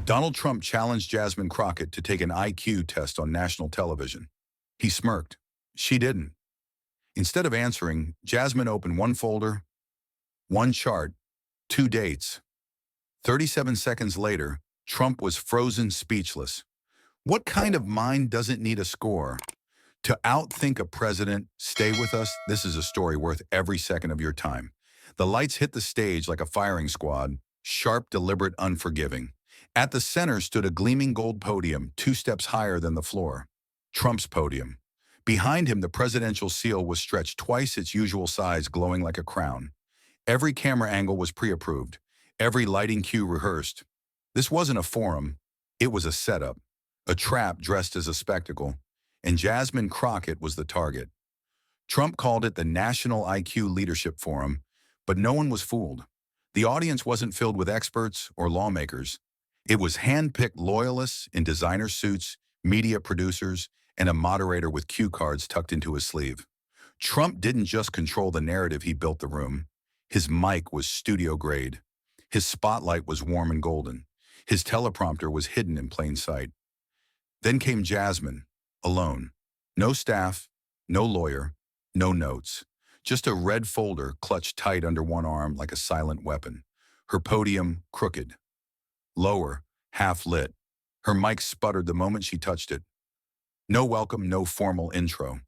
Donald Trump challenged Jasmine Crockett to take an IQ test on national television. He smirked. She didn't. Instead of answering, Jasmine opened one folder, one chart, two dates. 37 seconds later, Trump was frozen speechless. What kind of mind doesn't need a score? To outthink a president, stay with us, this is a story worth every second of your time. The lights hit the stage like a firing squad, sharp, deliberate, unforgiving. At the center stood a gleaming gold podium 2 steps higher than the floor. Trump's podium. Behind him, the presidential seal was stretched twice its usual size, glowing like a crown. Every camera angle was pre-approved, every lighting cue rehearsed. This wasn't a forum, it was a setup, a trap dressed as a spectacle, and Jasmine Crockett was the target. Trump called it the National IQ Leadership Forum, but no one was fooled. The audience wasn't filled with experts or lawmakers. It was hand-picked loyalists in designer suits, media producers, and a moderator with cue cards tucked into his sleeve. Trump didn't just control the narrative, he built the room. His mic was studio-grade. His spotlight was warm and golden. His teleprompter was hidden in plain sight. Then came Jasmine, alone. No staff, no lawyer, no notes. Just a red folder clutched tight under one arm like a silent weapon. Her podium crooked. Lower, half-lit. Her mic sputtered the moment she touched it. No welcome, no formal intro.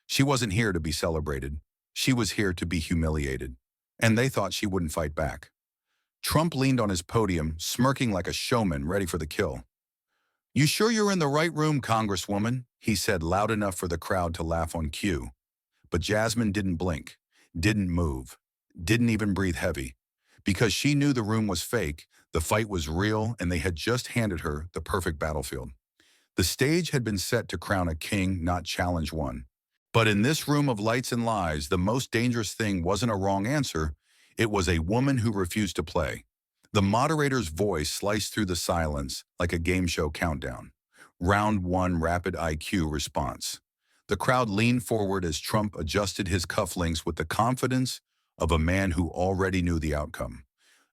She wasn't here to be celebrated. She was here to be humiliated. And they thought she wouldn't fight back. Trump leaned on his podium, smirking like a showman ready for the kill. "You sure you're in the right room, Congresswoman?" he said, loud enough for the crowd to laugh on cue. But Jasmine didn't blink, didn't move, didn't even breathe heavy. Because she knew the room was fake, the fight was real, and they had just handed her the perfect battlefield. The stage had been set to crown a king, not challenge one. But in this room of lights and lies, the most dangerous thing wasn't a wrong answer, it was a woman who refused to play. The moderator's voice sliced through the silence like a game show countdown. Round 1, rapid IQ response. The crowd leaned forward as Trump adjusted his cufflinks with the confidence of a man who already knew the outcome.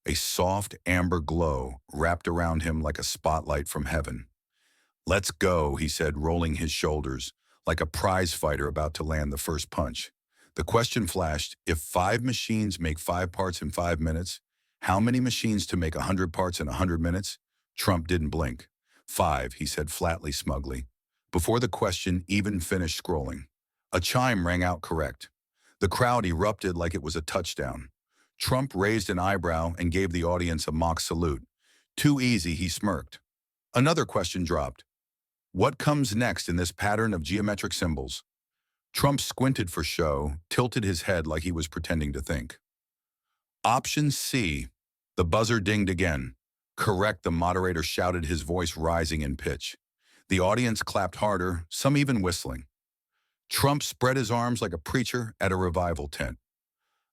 A soft amber glow wrapped around him like a spotlight from heaven. "Let's go," he said, rolling his shoulders, like a prize fighter about to land the first punch. The question flashed, if 5 machines make 5 parts in 5 minutes, how many machines to make 100 parts in 100 minutes? Trump didn't blink. 5, he said flatly, smugly, before the question even finished scrolling. A chime rang out correct. The crowd erupted like it was a touchdown. Trump raised an eyebrow and gave the audience a mock salute. "Too easy," he smirked. Another question dropped. "What comes next in this pattern of geometric symbols?" Trump squinted for show, tilted his head like he was pretending to think. "Option C." The buzzer dinged again. "Correct," the moderator shouted, his voice rising in pitch. The audience clapped harder, some even whistling. Trump spread his arms like a preacher at a revival tent.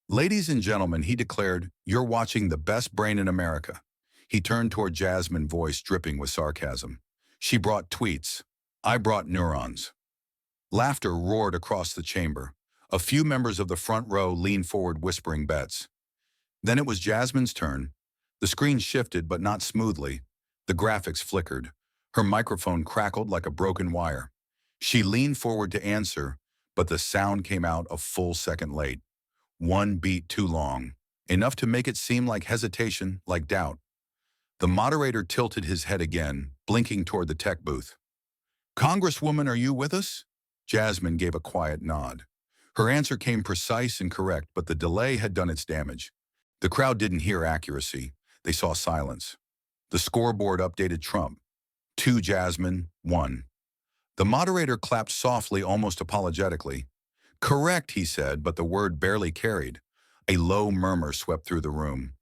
"Ladies and gentlemen," he declared, "you're watching the best brain in America." He turned toward Jasmine, voice dripping with sarcasm. She brought tweets. I brought neurons. Laughter roared across the chamber. A few members of the front row leaned forward, whispering bets. Then it was Jasmine's turn. The screen shifted, but not smoothly. The graphics flickered. Her microphone crackled like a broken wire. She leaned forward to answer, but the sound came out a full second late. 1 beat too long. Enough to make it seem like hesitation, like doubt. The moderator tilted his head again, blinking toward the tech booth. "Congresswoman, are you with us?" Jasmine gave a quiet nod. Her answer came precise and correct, but the delay had done its damage. The crowd didn't hear accuracy. They saw silence. The scoreboard updated Trump. 2 Jasmine, 1. The moderator clapped softly, almost apologetically. "Correct," he said, but the word barely carried. A low murmur swept through the room.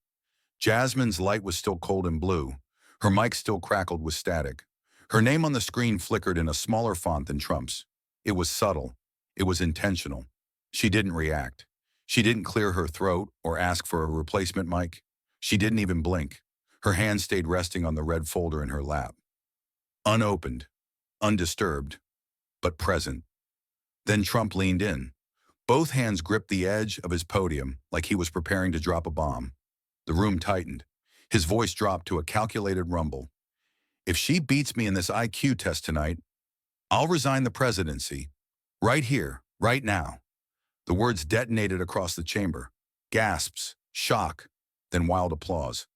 Jasmine's light was still cold and blue. Her mic still crackled with static. Her name on the screen flickered in a smaller font than Trump's. It was subtle. It was intentional. She didn't react. She didn't clear her throat or ask for a replacement mic. She didn't even blink. Her hand stayed resting on the red folder in her lap. Unopened, undisturbed, but present. Then Trump leaned in. Both hands gripped the edge of his podium like he was preparing to drop a bomb. The room tightened. His voice dropped to a calculated rumble. If she beats me in this IQ test tonight, I'll resign the presidency. Right here, right now. The words detonated across the chamber. Gasps, shock, then wild applause.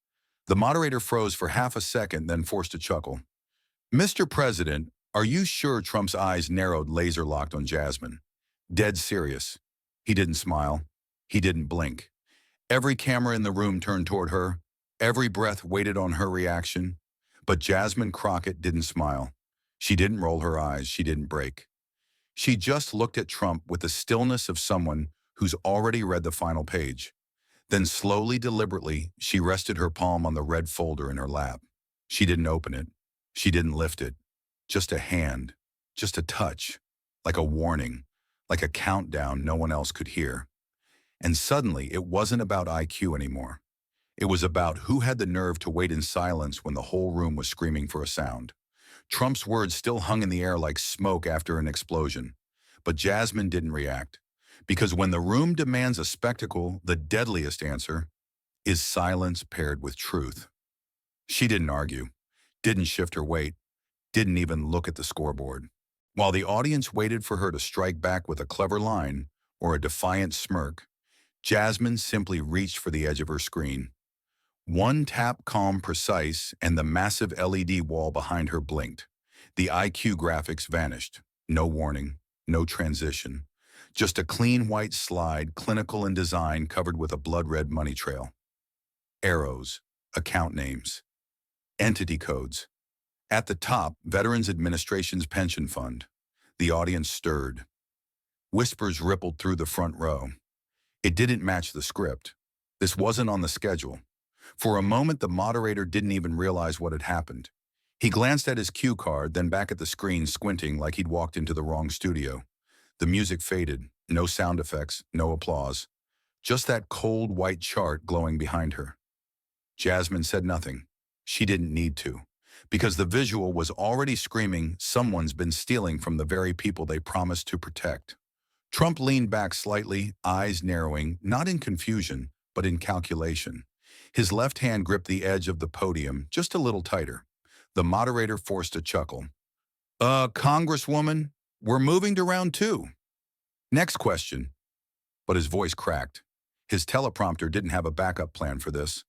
The moderator froze for half a second, then forced a chuckle. Mr. President, are you sure? Trump's eyes narrowed, laser-locked on Jasmine. Dead serious. He didn't smile. He didn't blink. Every camera in the room turned toward her. Every breath waited on her reaction. But Jasmine Crockett didn't smile. She didn't roll her eyes. She didn't break. She just looked at Trump with the stillness of someone who's already read the final page. Then slowly, deliberately, she rested her palm on the red folder in her lap. She didn't open it. She didn't lift it. Just a hand. Just a touch. Like a warning. Like a countdown no one else could hear. And suddenly, it wasn't about IQ anymore. It was about who had the nerve to wait in silence when the whole room was screaming for a sound. Trump's words still hung in the air like smoke after an explosion. But Jasmine didn't react. Because when the room demands a spectacle, the deadliest answer is silence paired with truth. She didn't argue, didn't shift her weight, didn't even look at the scoreboard. While the audience waited for her to strike back with a clever line or a defiant smirk, Jasmine simply reached for the edge of her screen. One tap, calm, precise, and the massive LED wall behind her blinked. The IQ graphics vanished. No warning, no transition. Just a clean white slide, clinical in design, covered with a blood-red money trail. Arrows, account names, entity codes. At the top, Veterans Administration's pension fund. The audience stirred. Whispers rippled through the front row. It didn't match the script. This wasn't on the schedule. For a moment, the moderator didn't even realize what had happened. He glanced at his cue card, then back at the screen, squinting like he'd walked into the wrong studio. The music faded. No sound effects, no applause. Just that cold white chart glowing behind her. Jasmine said nothing. She didn't need to. Because the visual was already screaming, someone's been stealing from the very people they promised to protect. Trump leaned back slightly, eyes narrowing, not in confusion, but in calculation. His left hand gripped the edge of the podium just a little tighter. The moderator forced a chuckle. Congresswoman, we're moving to round 2. Next question. But his voice cracked. His teleprompter didn't have a backup plan for this.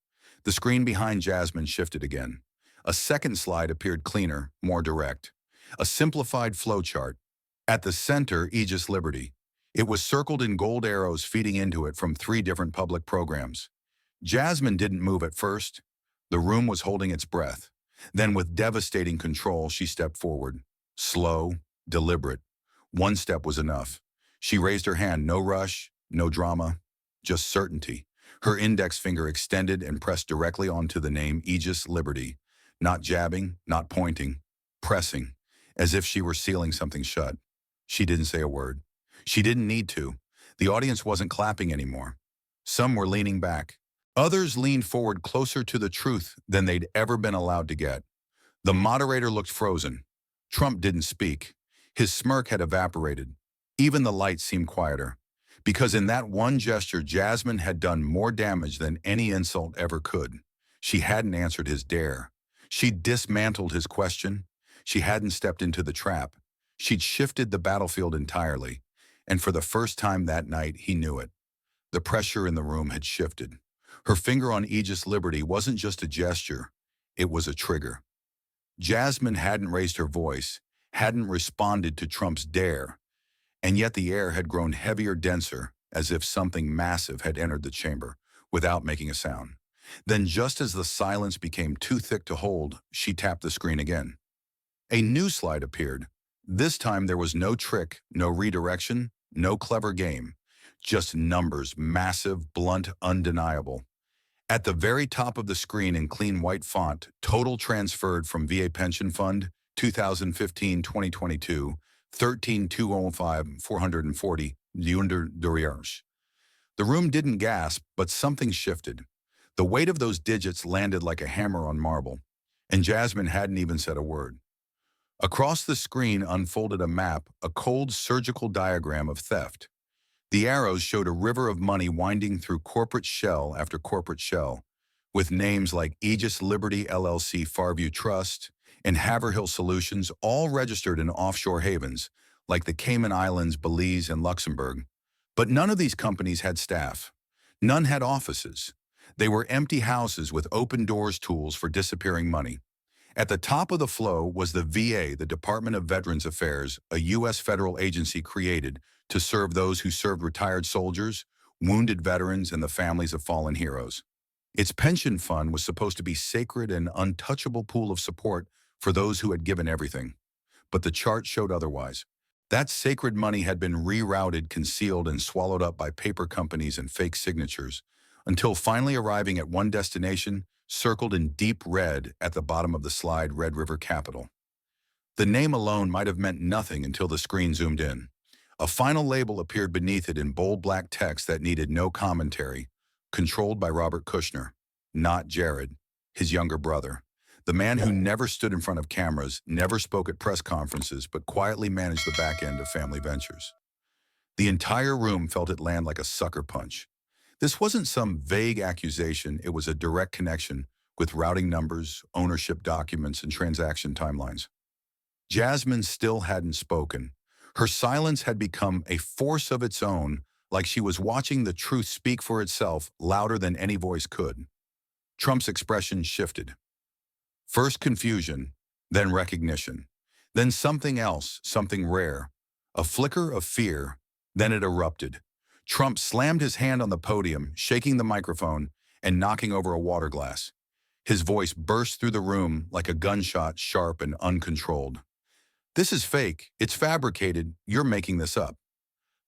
The screen behind Jasmine shifted again. A second slide appeared cleaner, more direct. A simplified flowchart. At the center, Aegis Liberty. It was circled in gold arrows feeding into it from 3 different public programs. Jasmine didn't move at first. The room was holding its breath. Then with devastating control, she stepped forward. Slow, deliberate. One step was enough. She raised her hand, no rush, no drama, just certainty. Her index finger extended and pressed directly onto the name Aegis Liberty. Not jabbing, not pointing, pressing, as if she were sealing something shut. She didn't say a word. She didn't need to. The audience wasn't clapping anymore. Some were leaning back. Others leaned forward closer to the truth than they'd ever been allowed to get. The moderator looked frozen. Trump didn't speak. His smirk had evaporated. Even the lights seemed quieter. Because in that one gesture, Jasmine had done more damage than any insult ever could. She hadn't answered his dare. She'd dismantled his question. She hadn't stepped into the trap. She'd shifted the battlefield entirely. And for the first time that night, he knew it. The pressure in the room had shifted. Her finger on Aegis Liberty wasn't just a gesture. It was a trigger. Jasmine hadn't raised her voice, hadn't responded to Trump's dare. And yet the air had grown heavier, denser, as if something massive had entered the chamber, without making a sound. Then just as the silence became too thick to hold, she tapped the screen again. A new slide appeared. This time there was no trick, no redirection, no clever game. Just numbers, massive, blunt, undeniable. At the very top of the screen in clean white font, total transferred from VA Pension Fund, 2015-2022, 13,205,440 $440. The room didn't gasp, but something shifted. The weight of those digits landed like a hammer on marble, and Jasmine hadn't even said a word. Across the screen unfolded a map, a cold surgical diagram of theft. The arrows showed a river of money winding through corporate shell after corporate shell, with names like Aegis Liberty LLC Farview Trust, and Haverhill solutions, all registered in offshore havens, like the Cayman Islands, Belize, and Luxembourg. But none of these companies had staff. None had offices. They were empty houses with open doors tools for disappearing money. At the top of the flow was the VA, the Department of Veterans Affairs, a U.S. federal agency created to serve those who served retired soldiers, wounded veterans, and the families of fallen heroes. Its pension fund was supposed to be sacred and untouchable pool of support for those who had given everything. But the chart showed otherwise. That sacred money had been rerouted, concealed, and swallowed up by paper companies and fake signatures, until finally arriving at one destination, circled in deep red at the bottom of the slide, Red River Capital. The name alone might have meant nothing until the screen zoomed in. A final label appeared beneath it in bold black text that needed no commentary, controlled by Robert Kushner, not Jared, his younger brother. The man who never stood in front of cameras, never spoke at press conferences, but quietly managed the back end of family ventures. The entire room felt it land like a sucker punch. This wasn't some vague accusation, it was a direct connection with routing numbers, ownership documents, and transaction timelines. Jasmine still hadn't spoken. Her silence had become a force of its own, like she was watching the truth speak for itself louder than any voice could. Trump's expression shifted. First confusion, then recognition, then something else, something rare. A flicker of fear, then it erupted. Trump slammed his hand on the podium, shaking the microphone and knocking over a water glass. His voice burst through the room like a gunshot, sharp and uncontrolled. "This is fake. It's fabricated. You're making this up."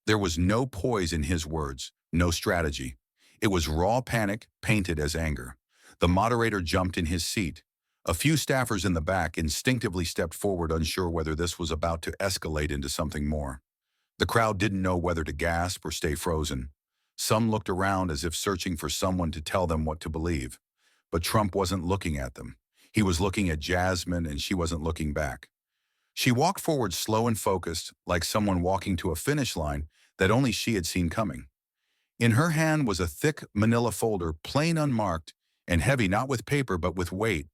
There was no poise in his words, no strategy. It was raw panic, painted as anger. The moderator jumped in his seat. A few staffers in the back instinctively stepped forward, unsure whether this was about to escalate into something more. The crowd didn't know whether to gasp or stay frozen. Some looked around as if searching for someone to tell them what to believe. But Trump wasn't looking at them. He was looking at Jasmine, and she wasn't looking back. She walked forward slow and focused, like someone walking to a finish line that only she had seen coming. In her hand was a thick manila folder, plain unmarked, and heavy not with paper but with weight.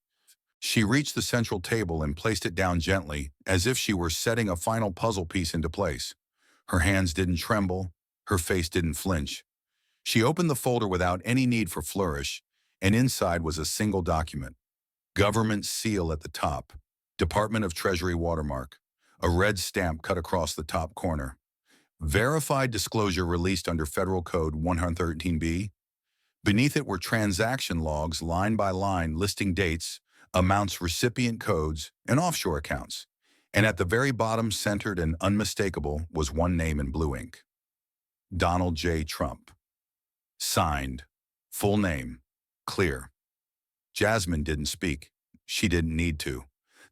She reached the central table and placed it down gently, as if she were setting a final puzzle piece into place. Her hands didn't tremble, her face didn't flinch. She opened the folder without any need for flourish, and inside was a single document. Government seal at the top, Department of Treasury watermark, a red stamp cut across the top corner. Verified disclosure released under Federal Code 113B. Beneath it were transaction logs, line by line, listing dates, amounts, recipient codes, and offshore accounts. And at the very bottom, centered and unmistakable, was one name in blue ink. Donald J. Trump. Signed. Full name. Clear. Jasmine didn't speak. She didn't need to.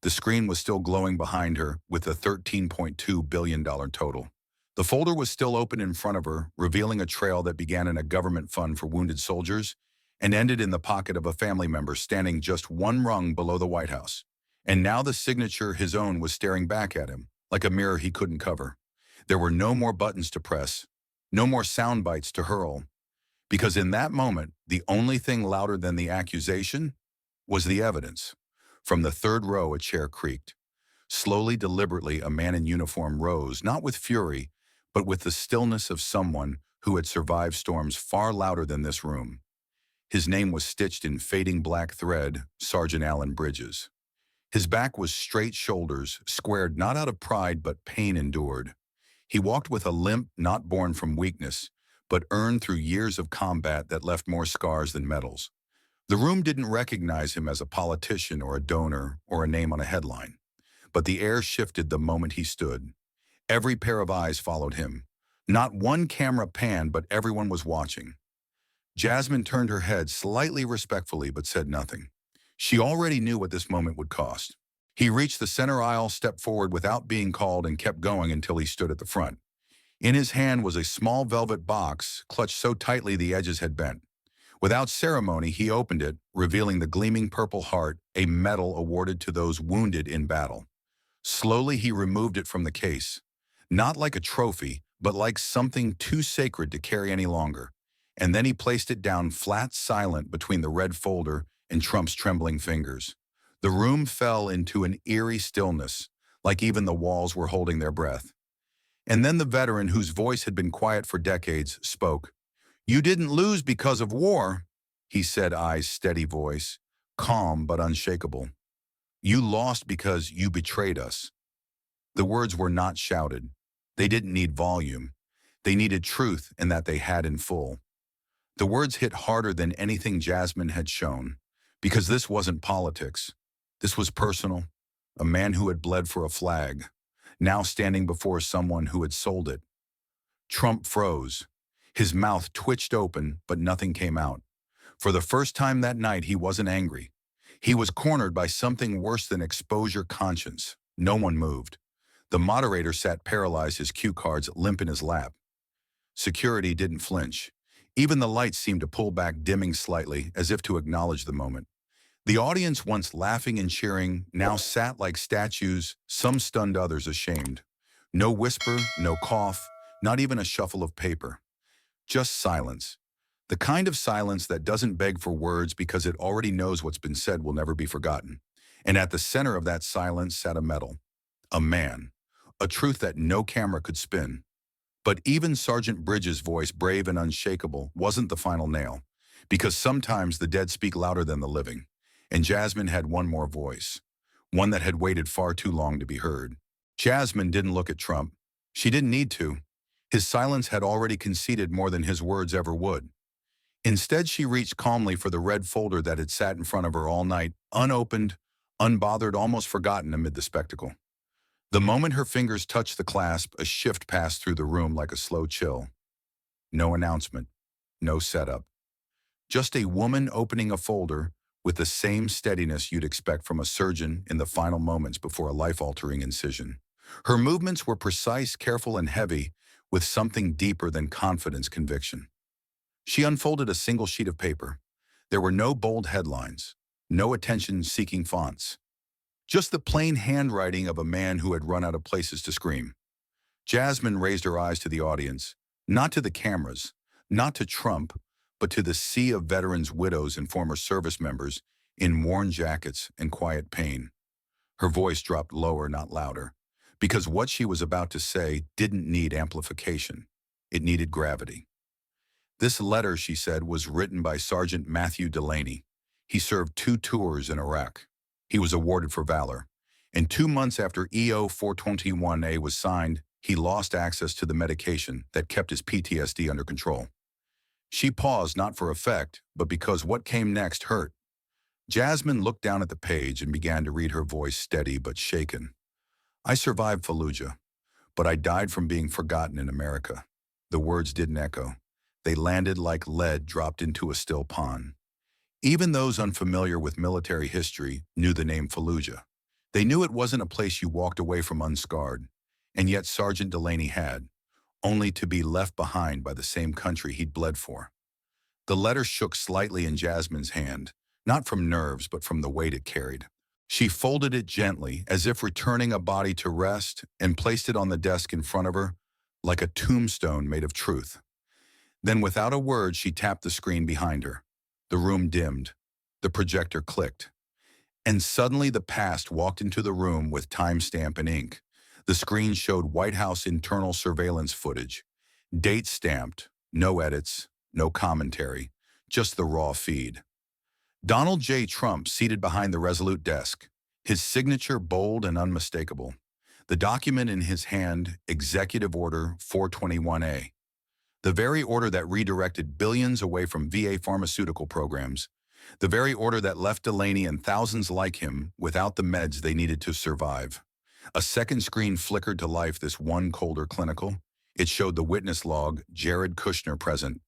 The screen was still glowing behind her with the $13.2 billion total. The folder was still open in front of her, revealing a trail that began in a government fund for wounded soldiers and ended in the pocket of a family member standing just one rung below the White House. And now the signature, his own, was staring back at him, like a mirror he couldn't cover. There were no more buttons to press, no more sound bites to hurl, because in that moment, the only thing louder than the accusation was the evidence. From the third row, a chair creaked. Slowly, deliberately, a man in uniform rose, not with fury, but with the stillness of someone who had survived storms far louder than this room. His name was stitched in fading black thread, Sergeant Allen Bridges. His back was straight shoulders, squared not out of pride but pain endured. He walked with a limp not born from weakness, but earned through years of combat that left more scars than medals. The room didn't recognize him as a politician or a donor or a name on a headline. But the air shifted the moment he stood. Every pair of eyes followed him. Not one camera panned, but everyone was watching. Jasmine turned her head slightly respectfully but said nothing. She already knew what this moment would cost. He reached the center aisle, stepped forward without being called, and kept going until he stood at the front. In his hand was a small velvet box, clutched so tightly the edges had bent. Without ceremony, he opened it, revealing the gleaming purple heart, a medal awarded to those wounded in battle. Slowly, he removed it from the case. Not like a trophy, but like something too sacred to carry any longer. And then he placed it down flat, silent, between the red folder and Trump's trembling fingers. The room fell into an eerie stillness, like even the walls were holding their breath. And then the veteran, whose voice had been quiet for decades, spoke. "You didn't lose because of war," he said, eyes steady voice, calm but unshakable. "You lost because you betrayed us." The words were not shouted. They didn't need volume. They needed truth, and that they had in full. The words hit harder than anything Jasmine had shown, because this wasn't politics. This was personal. A man who had bled for a flag, now standing before someone who had sold it. Trump froze. His mouth twitched open, but nothing came out. For the first time that night, he wasn't angry. He was cornered by something worse than exposure conscience. No one moved. The moderator sat paralyzed, his cue cards limp in his lap. Security didn't flinch. Even the lights seemed to pull back, dimming slightly, as if to acknowledge the moment. The audience, once laughing and cheering, now sat like statues, some stunned, others ashamed. No whisper, no cough, not even a shuffle of paper. Just silence. The kind of silence that doesn't beg for words because it already knows what's been said will never be forgotten. And at the center of that silence sat a man, a truth that no camera could spin. But even Sergeant Bridges' voice, brave and unshakable, wasn't the final nail, because sometimes the dead speak louder than the living. And Jasmine had one more voice, one that had waited far too long to be heard. Jasmine didn't look at Trump. She didn't need to. His silence had already conceded more than his words ever would. Instead, she reached calmly for the red folder that had sat in front of her all night, unopened, unbothered, almost forgotten amid the spectacle. The moment her fingers touched the clasp, a shift passed through the room like a slow chill. No announcement, no setup. Just a woman opening a folder with the same steadiness you'd expect from a surgeon in the final moments before a life-altering incision. Her movements were precise, careful, and heavy, with something deeper than confidence, conviction. She unfolded a single sheet of paper. There were no bold headlines, no attention-seeking fonts. Just the plain handwriting of a man who had run out of places to scream. Jasmine raised her eyes to the audience, not to the cameras, not to Trump, but to the sea of veterans, widows, and former service members in worn jackets and quiet pain. Her voice dropped lower, not louder, because what she was about to say didn't need amplification. It needed gravity. "This letter," she said, "was written by Sergeant Matthew Delaney. He served 2 tours in Iraq. He was awarded for valor. And 2 months after EO 421A was signed, he lost access to the medication that kept his PTSD under control." She paused, not for effect, but because what came next hurt. Jasmine looked down at the page and began to read, her voice steady but shaken. "I survived Fallujah, but I died from being forgotten in America." The words didn't echo. They landed like lead dropped into a still pond. Even those unfamiliar with military history knew the name Fallujah. They knew it wasn't a place you walked away from unscarred, and yet Sergeant Delaney had, only to be left behind by the same country he'd bled for. The letter shook slightly in Jasmine's hand, not from nerves but from the weight it carried. She folded it gently, as if returning a body to rest, and placed it on the desk in front of her, like a tombstone made of truth. Then, without a word, she tapped the screen behind her. The room dimmed. The projector clicked. And suddenly the past walked into the room with timestamp and ink. The screen showed White House internal surveillance footage. Date stamped, no edits, no commentary, just the raw feed. Donald J. Trump seated behind the resolute desk, his signature bold and unmistakable. The document in his hand, Executive Order 421A. The very order that redirected billions away from VA pharmaceutical programs. The very order that left Delaney and thousands like him without the meds they needed to survive. A second screen flickered to life, this one colder clinical. It showed the witness log, Jared Kushner present.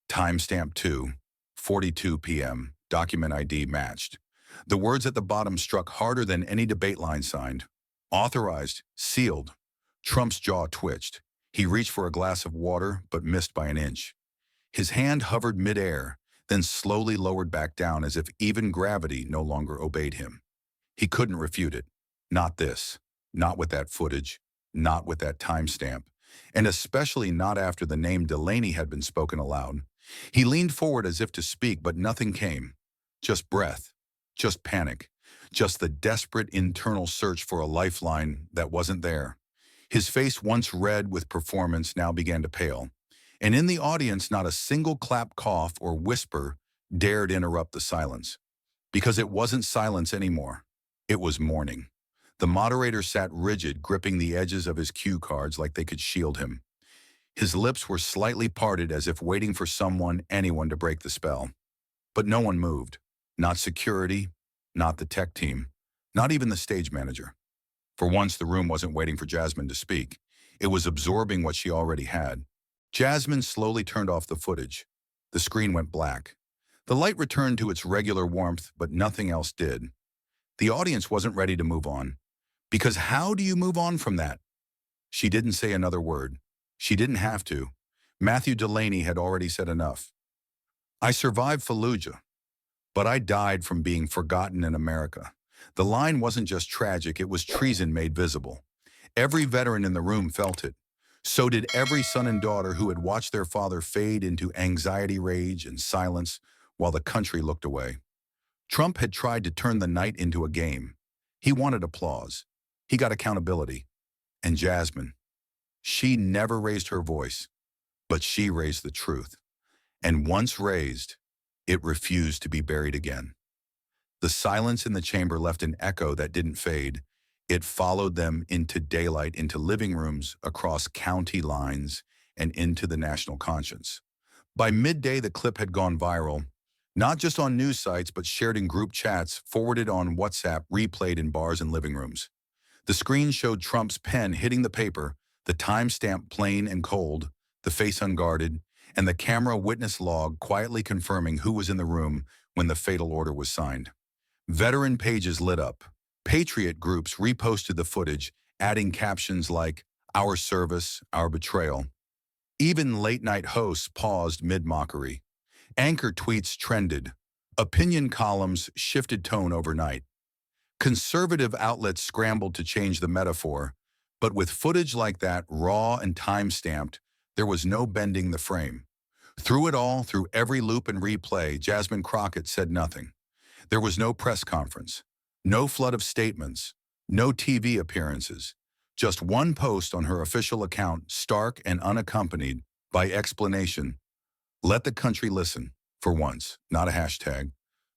Timestamp 2:42 p.m. Document ID matched. The words at the bottom struck harder than any debate line signed. Authorized, sealed. Trump's jaw twitched. He reached for a glass of water, but missed by an inch. His hand hovered midair, then slowly lowered back down as if even gravity no longer obeyed him. He couldn't refute it. Not this. Not with that footage. Not with that timestamp. And especially not after the name Delaney had been spoken aloud. He leaned forward as if to speak, but nothing came. Just breath. Just panic. just the desperate internal search for a lifeline that wasn't there. His face, once red with performance, now began to pale. And in the audience, not a single clap, cough, or whisper dared interrupt the silence. Because it wasn't silence anymore. It was mourning. The moderator sat rigid, gripping the edges of his cue cards like they could shield him. His lips were slightly parted as if waiting for anyone to break the spell. But no one moved. Not security, not the tech team, not even the stage manager. For once, the room wasn't waiting for Jasmine to speak. It was absorbing what she already had. Jasmine slowly turned off the footage. The screen went black. The light returned to its regular warmth, but nothing else did. The audience wasn't ready to move on. Because how do you move on from that? She didn't say another word. She didn't have to. Matthew Delaney had already said enough. I survived Fallujah, but I died from being forgotten in America. The line wasn't just tragic, it was treason made visible. Every veteran in the room felt it. So did every son and daughter who had watched their father fade into anxiety, rage, and silence while the country looked away. Trump had tried to turn the night into a game. He wanted applause. He got accountability. And Jasmine, she never raised her voice, but she raised the truth. And once raised, it refused to be buried again. The silence in the chamber left an echo that didn't fade. It followed them into daylight, into living rooms, across county lines, and into the national conscience. By midday, the clip had gone viral, not just on news sites, but shared in group chats, forwarded on WhatsApp, replayed in bars and living rooms. The screen showed Trump's pen hitting the paper, the timestamp plain and cold, the face unguarded, and the camera witness log quietly confirming who was in the room when the fatal order was signed. Veteran pages lit up. Patriot groups reposted the footage, adding captions like, "Our service, our betrayal." Even late-night hosts paused mid-mockery. Anchor tweets trended. Opinion columns shifted tone overnight. Conservative outlets scrambled to change the metaphor, but with footage like that, raw and time-stamped, there was no bending the frame. Through it all, through every loop and replay, Jasmine Crockett said nothing. There was no press conference, no flood of statements, no TV appearances, just one post on her official account, stark and unaccompanied by explanation. Let the country listen, for once, not a hashtag,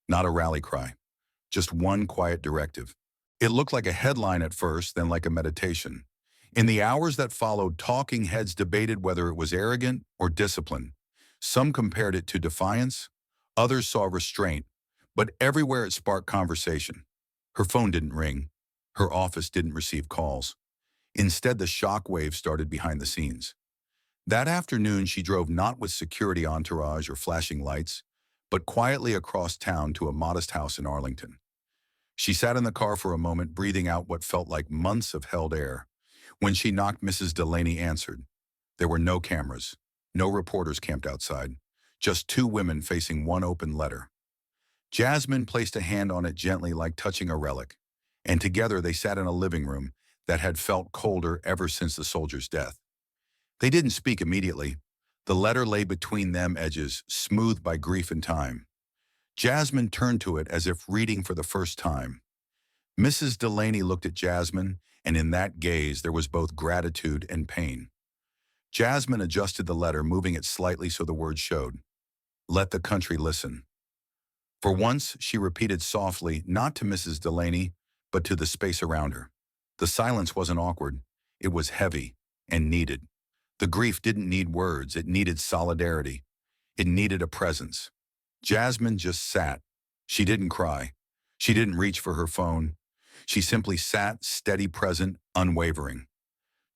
not a rally cry, just one quiet directive. It looked like a headline at first, then like a meditation. In the hours that followed, talking heads debated whether it was arrogant or discipline. Some compared it to defiance, others saw restraint, but everywhere it sparked conversation. Her phone didn't ring. Her office didn't receive calls. Instead, the shockwave started behind the scenes. That afternoon, she drove not with security entourage or flashing lights, but quietly across town to a modest house in Arlington. She sat in the car for a moment, breathing out what felt like months of held air. When she knocked, Mrs. Delaney answered. There were no cameras, no reporters camped outside, just two women facing one open letter. Jasmine placed a hand on it gently, like touching a relic, and together they sat in a living room that had felt colder ever since the soldier's death. They didn't speak immediately. The letter lay between them, edges smoothed by grief and time. Jasmine turned to it as if reading for the first time. Mrs. Delaney looked at Jasmine, and in that gaze there was both gratitude and pain. Jasmine adjusted the letter, moving it slightly so the words showed. Let the country listen. For once, she repeated softly, not to Mrs. Delaney, but to the space around her. The silence wasn't awkward. It was heavy and needed. The grief didn't need words. It needed solidarity. It needed a presence. Jasmine just sat. She didn't cry. She didn't reach for her phone. She simply sat, steady, present, unwavering.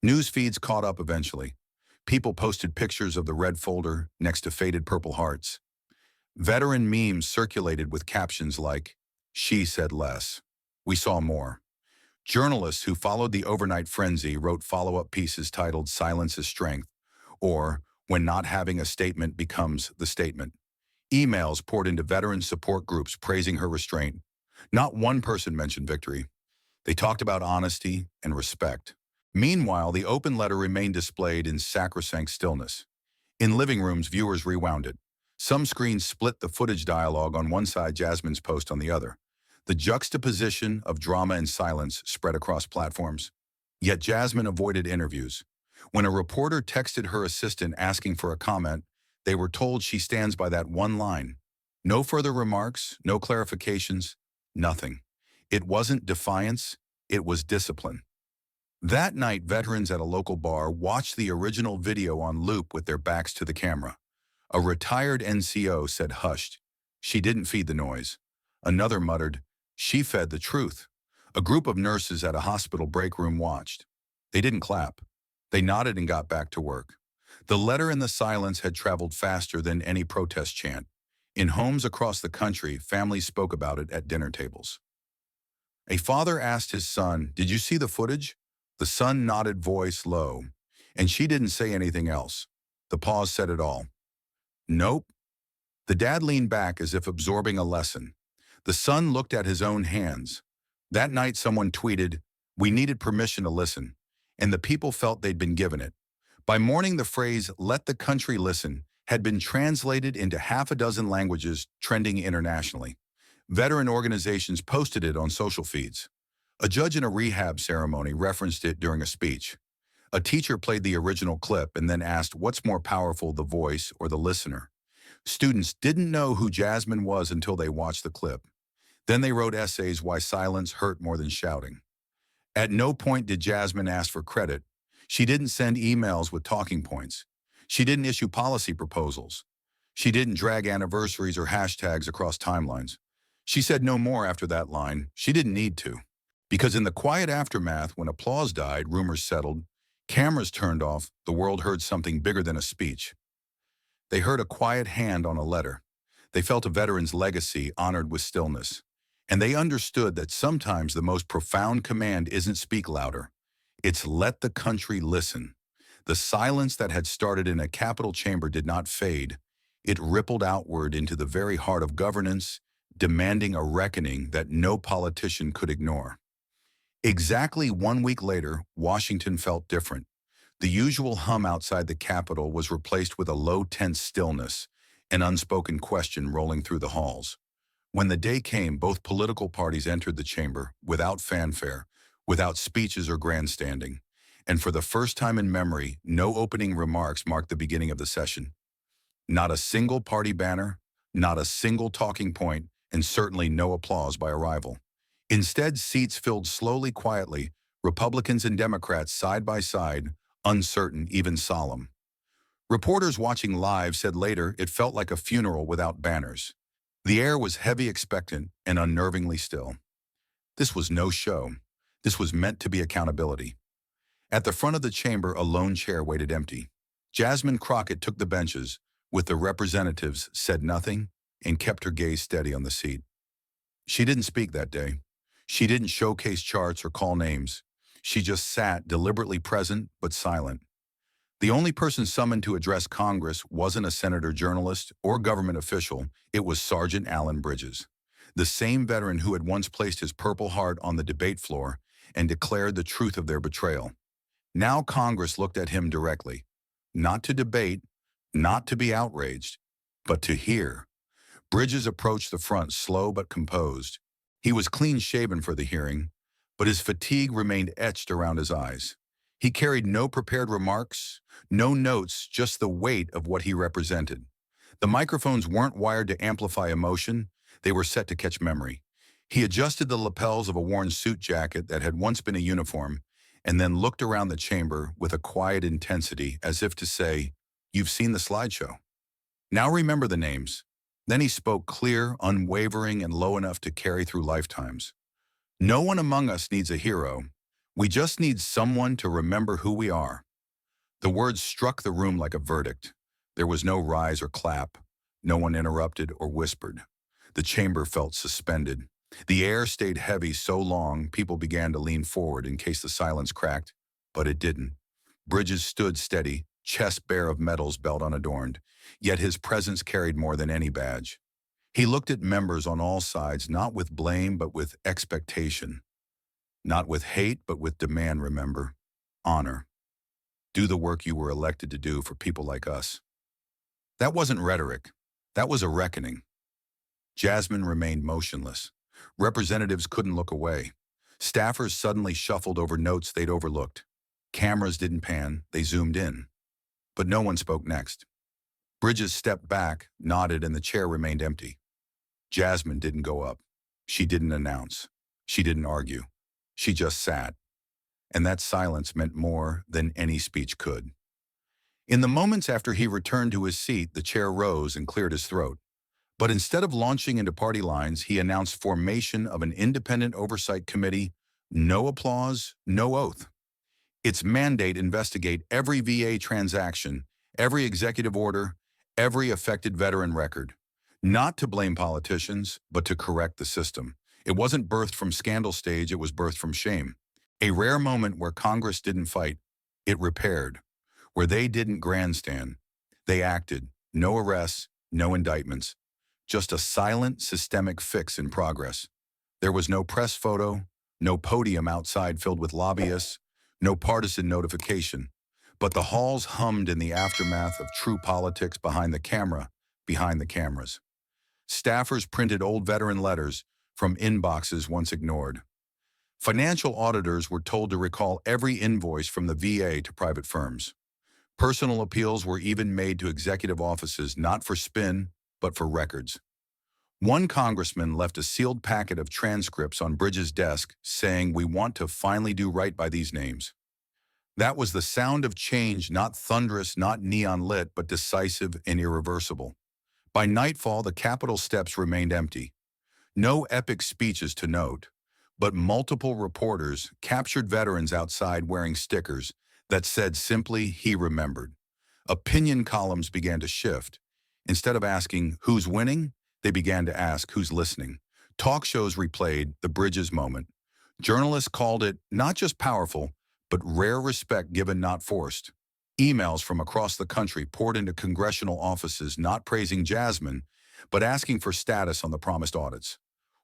News feeds caught up eventually. People posted pictures of the red folder next to faded purple hearts. Veteran memes circulated with captions like, "She said less. We saw more." Journalists who followed the overnight frenzy wrote follow-up pieces titled "Silence is Strength," or "When Not Having a Statement Becomes the Statement." Emails poured into veteran support groups praising her restraint. Not one person mentioned victory. They talked about honesty and respect. Meanwhile, the open letter remained displayed in sacrosanct stillness. In living rooms, viewers rewound it. Some screens split the footage, dialogue on one side, Jasmine's post on the other. The juxtaposition of drama and silence spread across platforms. Yet Jasmine avoided interviews. When a reporter texted her assistant asking for a comment, they were told she stands by that one line. No further remarks, no clarifications, nothing. It wasn't defiance, it was discipline. That night, veterans at a local bar watched the original video on loop with their backs to the camera. A retired NCO said hushed. She didn't feed the noise. Another muttered, she fed the truth. A group of nurses at a hospital break room watched. They didn't clap. They nodded and got back to work. The letter in the silence had traveled faster than any protest chant. In homes across the country, families spoke about it at dinner tables. A father asked his son, "Did you see the footage?" The son nodded, voice low. And she didn't say anything else. The pause said it all. Nope. The dad leaned back as if absorbing a lesson. The son looked at his own hands. That night someone tweeted, "We needed permission to listen," and the people felt they'd been given it. By morning, the phrase, "let the country listen," had been translated into half a dozen languages, trending internationally. Veteran organizations posted it on social feeds. A judge in a rehab ceremony referenced it during a speech. A teacher played the original clip and then asked, what's more powerful, the voice or the listener? Students didn't know who Jasmine was until they watched the clip. Then they wrote essays why silence hurt more than shouting. At no point did Jasmine ask for credit. She didn't send emails with talking points. She didn't issue policy proposals. She didn't drag anniversaries or hashtags across timelines. She said no more after that line. She didn't need to. Because in the quiet aftermath, when applause died, rumors settled, cameras turned off, the world heard something bigger than a speech. They heard a quiet hand on a letter. They felt a veteran's legacy honored with stillness. And they understood that sometimes the most profound command isn't speak louder. It's let the country listen. The silence that had started in a Capitol chamber did not fade. It rippled outward into the very heart of governance, demanding a reckoning that no politician could ignore. Exactly 1 week later, Washington felt different. The usual hum outside the Capitol was replaced with a low, tense stillness, an unspoken question rolling through the halls. When the day came, both political parties entered the chamber, without fanfare, without speeches or grandstanding. And for the first time in memory, no opening remarks marked the beginning of the session. Not a single party banner, not a single talking point, and certainly no applause by arrival. Instead, seats filled slowly, quietly, Republicans and Democrats side by side, uncertain, even solemn. Reporters watching live said later it felt like a funeral without banners. The air was heavy, expectant, and unnervingly still. This was no show. This was meant to be accountability. At the front of the chamber, a lone chair waited empty. Jasmine Crockett took the benches, with the representatives, said nothing, and kept her gaze steady on the seat. She didn't speak that day. She didn't showcase charts or call names. She just sat, deliberately present but silent. The only person summoned to address Congress wasn't a senator, journalist, or government official. It was Sergeant Allen Bridges, the same veteran who had once placed his Purple Heart on the debate floor and declared the truth of their betrayal. Now Congress looked at him directly, not to debate, not to be outraged, but to hear. Bridges approached the front, slow but composed. He was clean-shaven for the hearing, but his fatigue remained etched around his eyes. He carried no prepared remarks, no notes, just the weight of what he represented. The microphones weren't wired to amplify emotion, they were set to catch memory. He adjusted the lapels of a worn suit jacket that had once been a uniform, and then looked around the chamber with a quiet intensity as if to say, "You've seen the slideshow. Now remember the names." Then he spoke clear, unwavering, and low enough to carry through lifetimes. No one among us needs a hero. We just need someone to remember who we are. The words struck the room like a verdict. There was no rise or clap. No one interrupted or whispered. The chamber felt suspended. The air stayed heavy so long, people began to lean forward in case the silence cracked, but it didn't. Bridges stood steady, chest bare of medals, belt unadorned, yet his presence carried more than any badge. He looked at members on all sides, not with blame, but with expectation. Not with hate, but with demand, remember. Honor. Do the work you were elected to do for people like us. That wasn't rhetoric. That was a reckoning. Jasmine remained motionless. Representatives couldn't look away. Staffers suddenly shuffled over notes they'd overlooked. Cameras didn't pan, they zoomed in. But no one spoke next. Bridges stepped back, nodded, and the chair remained empty. Jasmine didn't go up. She didn't announce. She didn't argue. She just sat. And that silence meant more than any speech could. In the moments after he returned to his seat, the chair rose and cleared his throat. But instead of launching into party lines, he announced formation of an independent oversight committee. No applause, no oath. Its mandate investigate every VA transaction, every executive order, every affected veteran record. Not to blame politicians, but to correct the system. It wasn't birthed from scandal stage, it was birthed from shame. A rare moment where Congress didn't fight, it repaired. Where they didn't grandstand, they acted. No arrests, no indictments. Just a silent, systemic fix in progress. There was no press photo, no podium outside filled with lobbyists, no partisan notification. But the halls hummed in the aftermath of true politics behind the camera, behind the cameras. Staffers printed old veteran letters from inboxes once ignored. Financial auditors were told to recall every invoice from the VA to private firms. Personal appeals were even made to executive offices not for spin, but for records. One congressman left a sealed packet of transcripts on Bridges' desk saying, "We want to finally do right by these names." That was the sound of change, not thunderous, not neon lit, but decisive and irreversible. By nightfall, the Capitol steps remained empty. No epic speeches to note, but multiple reporters captured veterans outside wearing stickers that said simply, "He remembered." Opinion columns began to shift. Instead of asking, "Who's winning?" they began to ask, "Who's listening?" Talk shows replayed the Bridges moment. Journalists called it not just powerful, but rare respect given, not forced. Emails from across the country poured into congressional offices not praising Jasmine, but asking for status on the promised audits.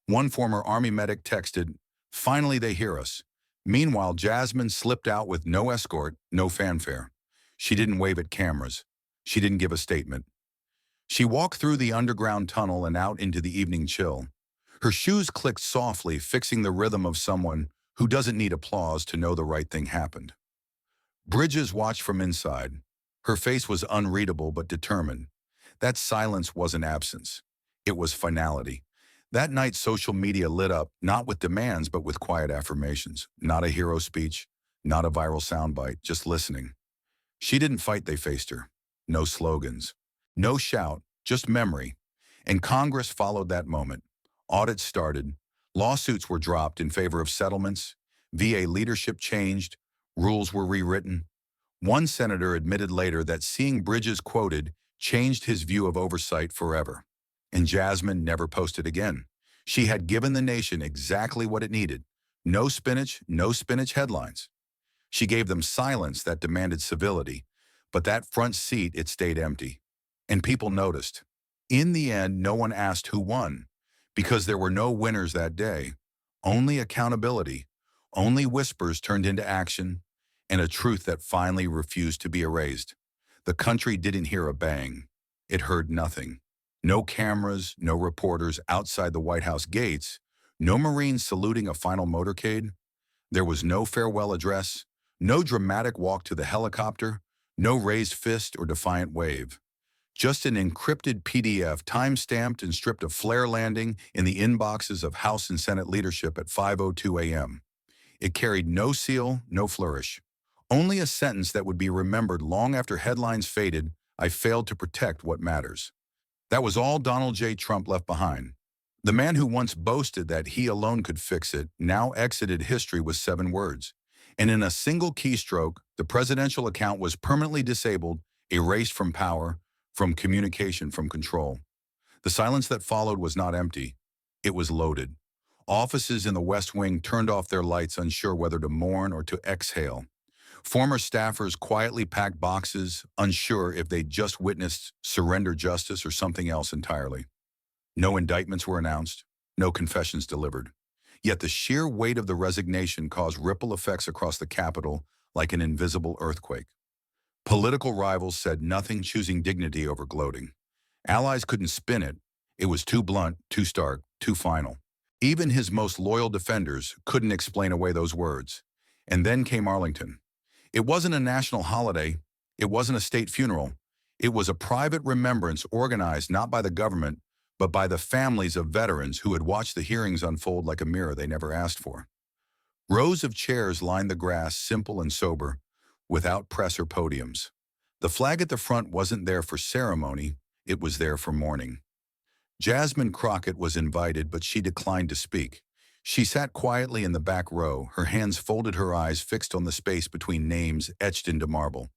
One former Army medic texted, "Finally they hear us." Meanwhile, Jasmine slipped out with no escort, no fanfare. She didn't wave at cameras. She didn't give a statement. She walked through the underground tunnel and out into the evening chill. Her shoes clicked softly, fixing the rhythm of someone who doesn't need applause to know the right thing happened. Bridges watched from inside. Her face was unreadable but determined. That silence wasn't absence. It was finality. That night, social media lit up, not with demands, but with quiet affirmations. Not a hero speech, not a viral soundbite, just listening. She didn't fight, they faced her. No slogans. No shout, just memory. And Congress followed that moment. Audits started. Lawsuits were dropped in favor of settlements. VA leadership changed. Rules were rewritten. One senator admitted later that seeing Bridges quoted changed his view of oversight forever. And Jasmine never posted again. She had given the nation exactly what it needed. No spinach headlines. She gave them silence that demanded civility, but that front seat, it stayed empty. And people noticed. In the end, no one asked who won, because there were no winners that day. Only accountability, only whispers turned into action, and a truth that finally refused to be erased. The country didn't hear a bang. It heard nothing. No cameras, no reporters outside the White House gates, no Marines saluting a final motorcade. There was no farewell address, no dramatic walk to the helicopter, no raised fist or defiant wave. Just an encrypted PDF time-stamped and stripped of flare landing in the inboxes of House and Senate leadership at 5:02 a.m. It carried no seal, no flourish. Only a sentence that would be remembered long after headlines faded: "I failed to protect what matters." That was all Donald J. Trump left behind. The man who once boasted that he alone could fix it now exited history with 7 words. And in a single keystroke, the presidential account was permanently disabled, erased from power, from communication, from control. The silence that followed was not empty. It was loaded. Offices in the West Wing turned off their lights, unsure whether to mourn or to exhale. Former staffers quietly packed boxes, unsure if they'd just witnessed surrender justice or something else entirely. No indictments were announced, no confessions delivered. Yet the sheer weight of the resignation caused ripple effects across the Capitol like an invisible earthquake. Political rivals said nothing, choosing dignity over gloating. Allies couldn't spin it. It was too blunt, too stark, too final. Even his most loyal defenders couldn't explain away those words. And then came Arlington. It wasn't a national holiday. It wasn't a state funeral. It was a private remembrance organized not by the government, but by the families of veterans who had watched the hearings unfold like a mirror they never asked for. Rows of chairs lined the grass, simple and sober, without press or podiums. The flag at the front wasn't there for ceremony, it was there for mourning. Jasmine Crockett was invited, but she declined to speak. She sat quietly in the back row, her hands folded, her eyes fixed on the space between names etched into marble.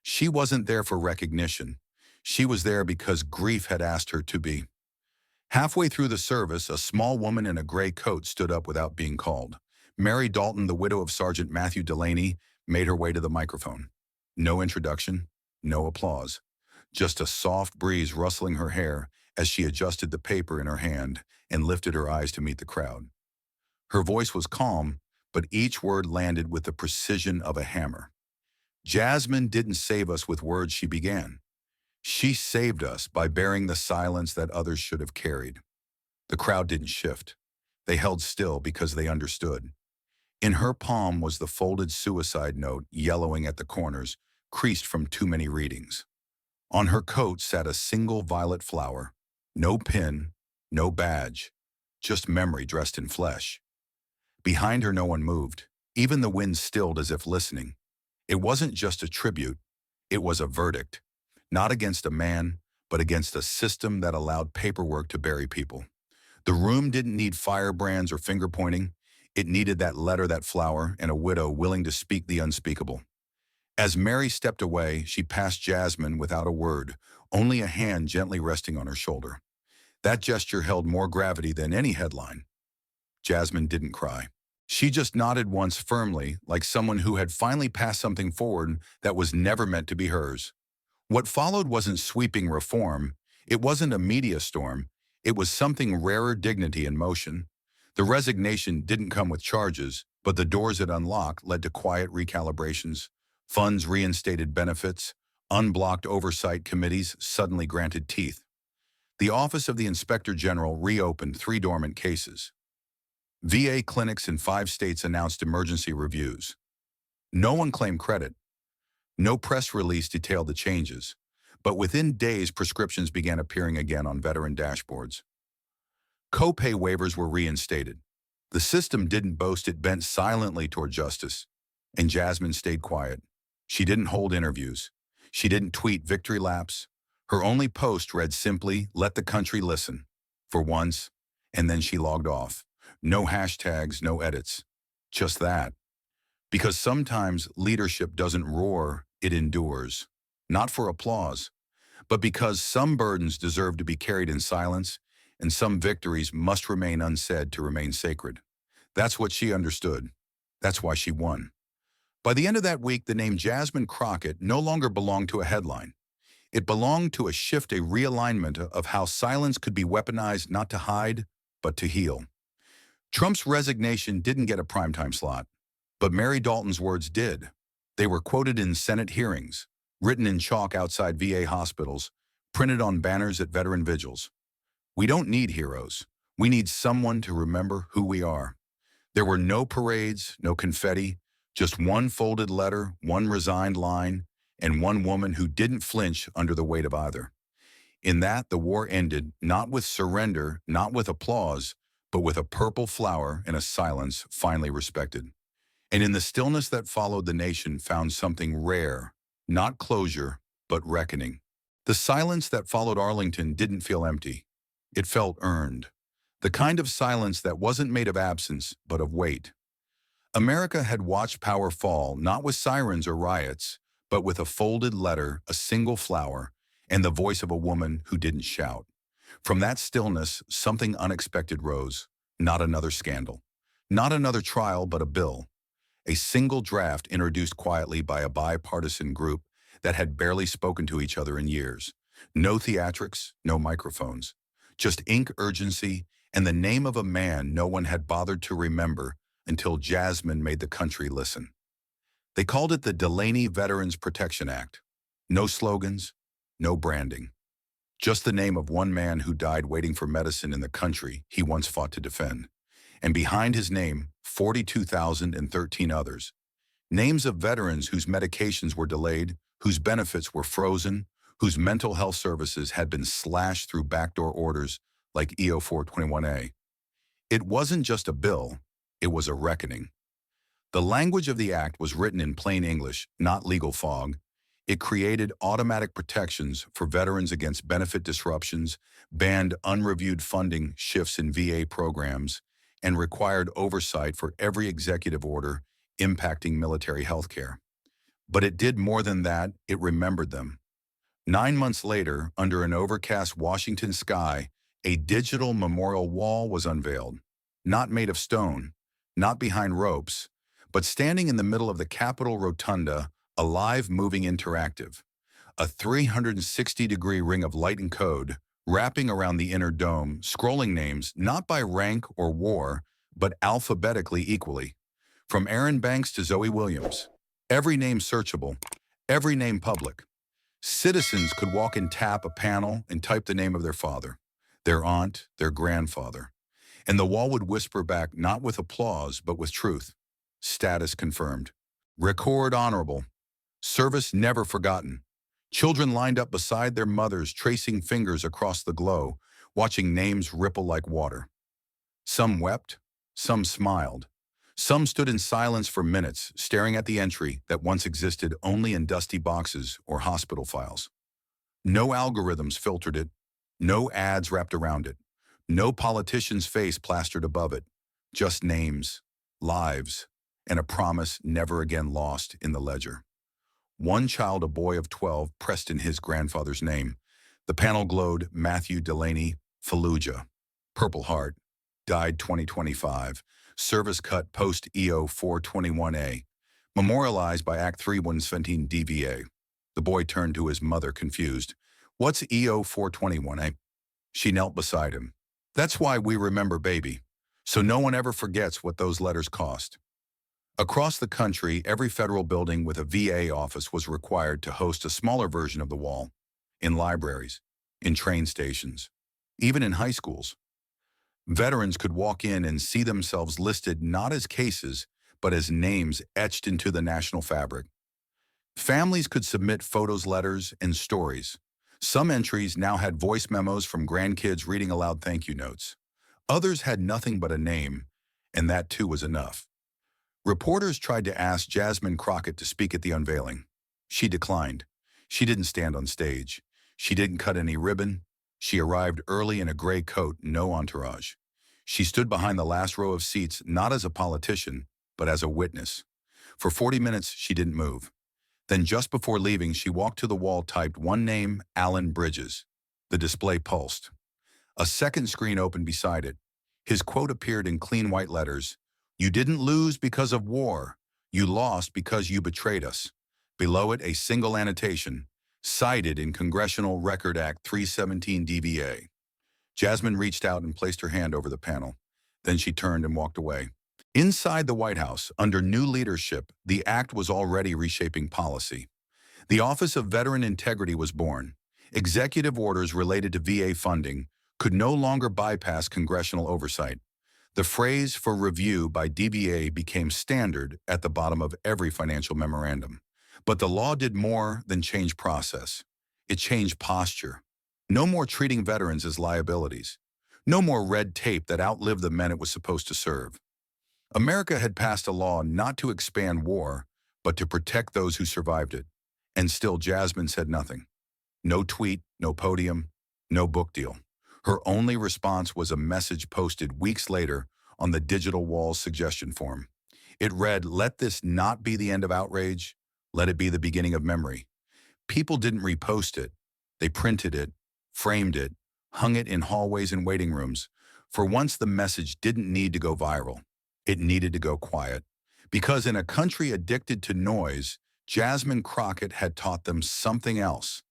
She wasn't there for recognition. She was there because grief had asked her to be. Halfway through the service, a small woman in a gray coat stood up without being called. Mary Dalton, the widow of Sergeant Matthew Delaney, made her way to the microphone. No introduction, no applause. Just a soft breeze rustling her hair as she adjusted the paper in her hand and lifted her eyes to meet the crowd. Her voice was calm, but each word landed with the precision of a hammer. Jasmine didn't save us with words, she began. She saved us by bearing the silence that others should have carried. The crowd didn't shift. They held still because they understood. In her palm was the folded suicide note, yellowing at the corners, creased from too many readings. On her coat sat a single violet flower. No pin, no badge, just memory dressed in flesh. Behind her no one moved. Even the wind stilled as if listening. It wasn't just a tribute, it was a verdict. Not against a man, but against a system that allowed paperwork to bury people. The room didn't need firebrands or finger pointing. It needed that letter, that flower, and a widow willing to speak the unspeakable. As Mary stepped away, she passed Jasmine without a word, only a hand gently resting on her shoulder. That gesture held more gravity than any headline. Jasmine didn't cry. She just nodded once firmly, like someone who had finally passed something forward that was never meant to be hers. What followed wasn't sweeping reform. It wasn't a media storm. It was something rarer, dignity in motion. The resignation didn't come with charges, but the doors it unlocked led to quiet recalibrations. Funds reinstated benefits. Unblocked oversight committees suddenly granted teeth. The Office of the Inspector General reopened 3 dormant cases. VA clinics in 5 states announced emergency reviews. No one claimed credit. No press release detailed the changes, but within days prescriptions began appearing again on veteran dashboards. Copay waivers were reinstated. The system didn't boast, it bent silently toward justice. And Jasmine stayed quiet. She didn't hold interviews. She didn't tweet victory laps. Her only post read simply, "Let the country listen," for once, and then she logged off. No hashtags, no edits. Just that. Because sometimes leadership doesn't roar, it endures. Not for applause, but because some burdens deserve to be carried in silence, and some victories must remain unsaid to remain sacred. That's what she understood. That's why she won. By the end of that week, the name Jasmine Crockett no longer belonged to a headline. It belonged to a shift, a realignment of how silence could be weaponized not to hide, but to heal. Trump's resignation didn't get a primetime slot, but Mary Dalton's words did. They were quoted in Senate hearings, written in chalk outside VA hospitals, printed on banners at veteran vigils. We don't need heroes. We need someone to remember who we are. There were no parades, no confetti, just one folded letter, one resigned line, and one woman who didn't flinch under the weight of either. In that, the war ended, not with surrender, not with applause, but with a purple flower and a silence finally respected. And in the stillness that followed, the nation found something rare, not closure, but reckoning. The silence that followed Arlington didn't feel empty. It felt earned. The kind of silence that wasn't made of absence, but of weight. America had watched power fall, not with sirens or riots, but with a folded letter, a single flower, and the voice of a woman who didn't shout. From that stillness, something unexpected rose. Not another scandal. Not another trial, but a bill. A single draft introduced quietly by a bipartisan group that had barely spoken to each other in years. No theatrics, no microphones. Just ink, urgency, and the name of a man no one had bothered to remember until Jasmine made the country listen. They called it the Delaney Veterans Protection Act. No slogans, no branding. Just the name of one man who died waiting for medicine in the country he once fought to defend. and behind his name, 42,013 others. Names of veterans whose medications were delayed, whose benefits were frozen, whose mental health services had been slashed through backdoor orders like EO 421A. It wasn't just a bill, it was a reckoning. The language of the act was written in plain English, not legal fog. It created automatic protections for veterans against benefit disruptions, banned unreviewed funding shifts in VA programs, and required oversight for every executive order impacting military health care. But it did more than that, it remembered them. 9 months later, under an overcast Washington sky, a digital memorial wall was unveiled. Not made of stone, not behind ropes, but standing in the middle of the Capitol Rotunda, a live, moving interactive. A 360-degree ring of light and code, wrapping around the inner dome, scrolling names not by rank or war, but alphabetically equally. From Aaron Banks to Zoe Williams. Every name searchable, every name public. Citizens could walk and tap a panel and type the name of their father, their aunt, their grandfather. And the wall would whisper back not with applause, but with truth. Status confirmed. Record honorable. Service never forgotten. Children lined up beside their mothers, tracing fingers across the glow, watching names ripple like water. Some wept, some smiled. Some stood in silence for minutes, staring at the entry that once existed only in dusty boxes or hospital files. No algorithms filtered it, no ads wrapped around it, no politician's face plastered above it, just names, lives, and a promise never again lost in the ledger. One child, a boy of 12, pressed in his grandfather's name. The panel glowed Matthew Delaney, Fallujah, Purple Heart, died 2025, service cut post EO 421A, memorialized by Act 3117 DVA. The boy turned to his mother, confused. What's EO 421A? She knelt beside him. That's why we remember baby, so no one ever forgets what those letters cost. Across the country, every federal building with a VA office was required to host a smaller version of the wall, in libraries, in train stations, even in high schools. Veterans could walk in and see themselves listed not as cases, but as names etched into the national fabric. Families could submit photos, letters, and stories. Some entries now had voice memos from grandkids reading aloud thank you notes. Others had nothing but a name, and that too was enough. Reporters tried to ask Jasmine Crockett to speak at the unveiling. She declined. She didn't stand on stage. She didn't cut any ribbon. She arrived early in a gray coat, no entourage. She stood behind the last row of seats, not as a politician, but as a witness. For 40 minutes, she didn't move. Then just before leaving, she walked to the wall, typed one name, Alan Bridges. The display pulsed. A second screen opened beside it. His quote appeared in clean white letters. You didn't lose because of war. You lost because you betrayed us. Below it, a single annotation, cited in Congressional Record Act 317 DVA. Jasmine reached out and placed her hand over the panel. Then she turned and walked away. Inside the White House, under new leadership, the act was already reshaping policy. The Office of Veteran Integrity was born. Executive orders related to VA funding could no longer bypass congressional oversight. The phrase for review by DVA became standard at the bottom of every financial memorandum. But the law did more than change process. It changed posture. No more treating veterans as liabilities. No more red tape that outlived the men it was supposed to serve. America had passed a law not to expand war, but to protect those who survived it. And still Jasmine said nothing. No tweet, no podium, no book deal. Her only response was a message posted weeks later on the digital wall's suggestion form. It read, "Let this not be the end of outrage. Let it be the beginning of memory." People didn't repost it. They printed it, framed it, hung it in hallways and waiting rooms. For once, the message didn't need to go viral. It needed to go quiet. Because in a country addicted to noise, Jasmine Crockett had taught them something else.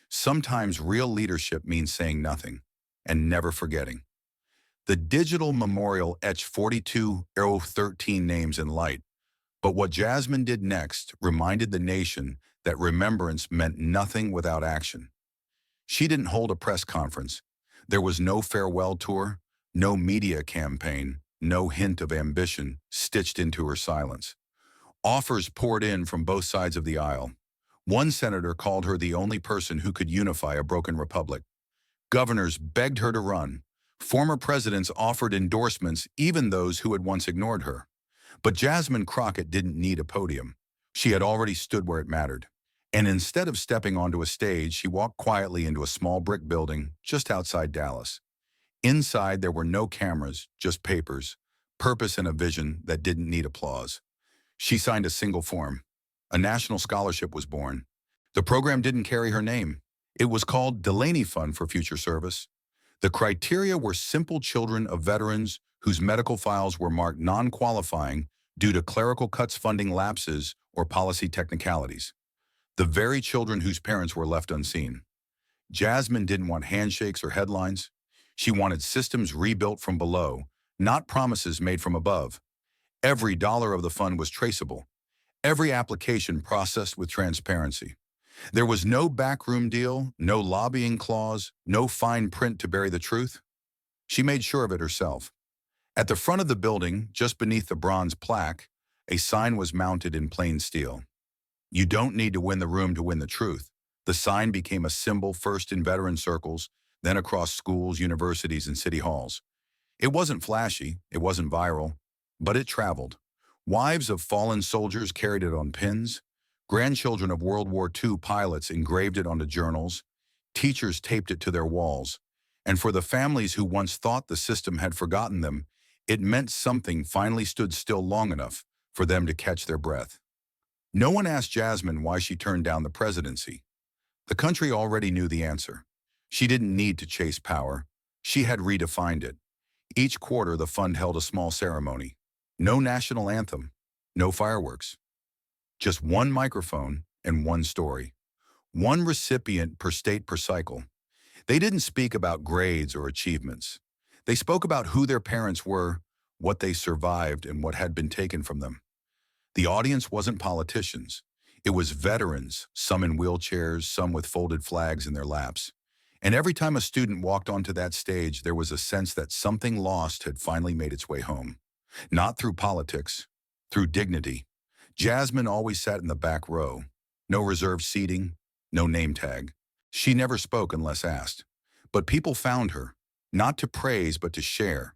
Sometimes real leadership means saying nothing and never forgetting. The digital memorial etched 42,013 names in light. But what Jasmine did next reminded the nation that remembrance meant nothing without action. She didn't hold a press conference. There was no farewell tour, no media campaign, no hint of ambition stitched into her silence. Offers poured in from both sides of the aisle. One senator called her the only person who could unify a broken republic. Governors begged her to run. Former presidents offered endorsements, even those who had once ignored her. But Jasmine Crockett didn't need a podium. She had already stood where it mattered. And instead of stepping onto a stage, she walked quietly into a small brick building just outside Dallas. Inside, there were no cameras, just papers, purpose and a vision that didn't need applause. She signed a single form. A national scholarship was born. The program didn't carry her name. It was called Delaney Fund for Future Service. The criteria were simple: children of veterans whose medical files were marked non-qualifying due to clerical cuts, funding lapses, or policy technicalities. The very children whose parents were left unseen. Jasmine didn't want handshakes or headlines. She wanted systems rebuilt from below, not promises made from above. Every dollar of the fund was traceable. Every application processed with transparency. There was no backroom deal, no lobbying clause, no fine print to bury the truth. She made sure of it herself. At the front of the building, just beneath the bronze plaque, a sign was mounted in plain steel. You don't need to win the room to win the truth. The sign became a symbol first in veteran circles, then across schools, universities, and city halls. It wasn't flashy, it wasn't viral, but it traveled. Wives of fallen soldiers carried it on pins. Grandchildren of World War II pilots engraved it onto journals. Teachers taped it to their walls. And for the families who once thought the system had forgotten them, it meant something finally stood still long enough for them to catch their breath. No one asked Jasmine why she turned down the presidency. The country already knew the answer. She didn't need to chase power. She had redefined it. Each quarter, the fund held a small ceremony. No national anthem, no fireworks. Just one microphone and one story. One recipient per state per cycle. They didn't speak about grades or achievements. They spoke about who their parents were, what they survived, and what had been taken from them. The audience wasn't politicians. It was veterans, some in wheelchairs, some with folded flags in their laps. And every time a student walked onto that stage, there was a sense that something lost had finally made its way home. Not through politics, through dignity. Jasmine always sat in the back row. No reserved seating, no name tag. She never spoke unless asked. But people found her, not to praise but to share.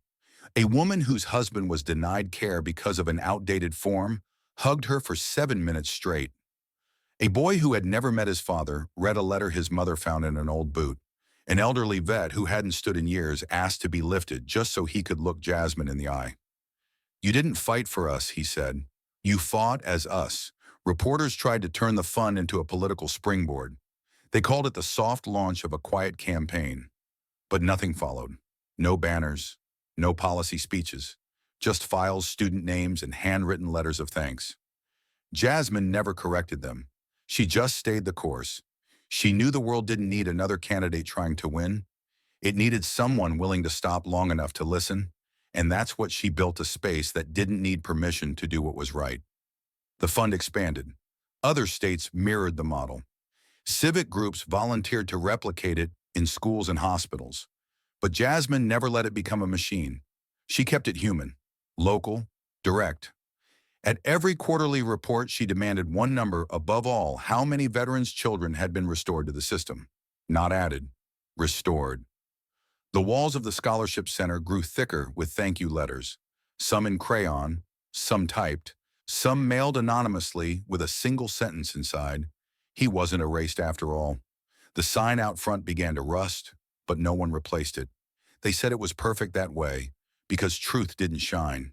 A woman whose husband was denied care because of an outdated form hugged her for 7 minutes straight. A boy who had never met his father read a letter his mother found in an old boot. An elderly vet who hadn't stood in years asked to be lifted just so he could look Jasmine in the eye. "You didn't fight for us," he said. "You fought as us." Reporters tried to turn the fund into a political springboard. They called it the soft launch of a quiet campaign. But nothing followed. No banners, no policy speeches, just files, student names, and handwritten letters of thanks. Jasmine never corrected them. She just stayed the course. She knew the world didn't need another candidate trying to win. It needed someone willing to stop long enough to listen, and that's what she built: a space that didn't need permission to do what was right. The fund expanded. Other states mirrored the model. Civic groups volunteered to replicate it in schools and hospitals. But Jasmine never let it become a machine. She kept it human, local, direct. At every quarterly report, she demanded one number above all: how many veterans' children had been restored to the system. Not added, restored. The walls of the Scholarship Center grew thicker with thank you letters, some in crayon, some typed, some mailed anonymously with a single sentence inside: "He wasn't erased after all." The sign out front began to rust, but no one replaced it. They said it was perfect that way because truth didn't shine.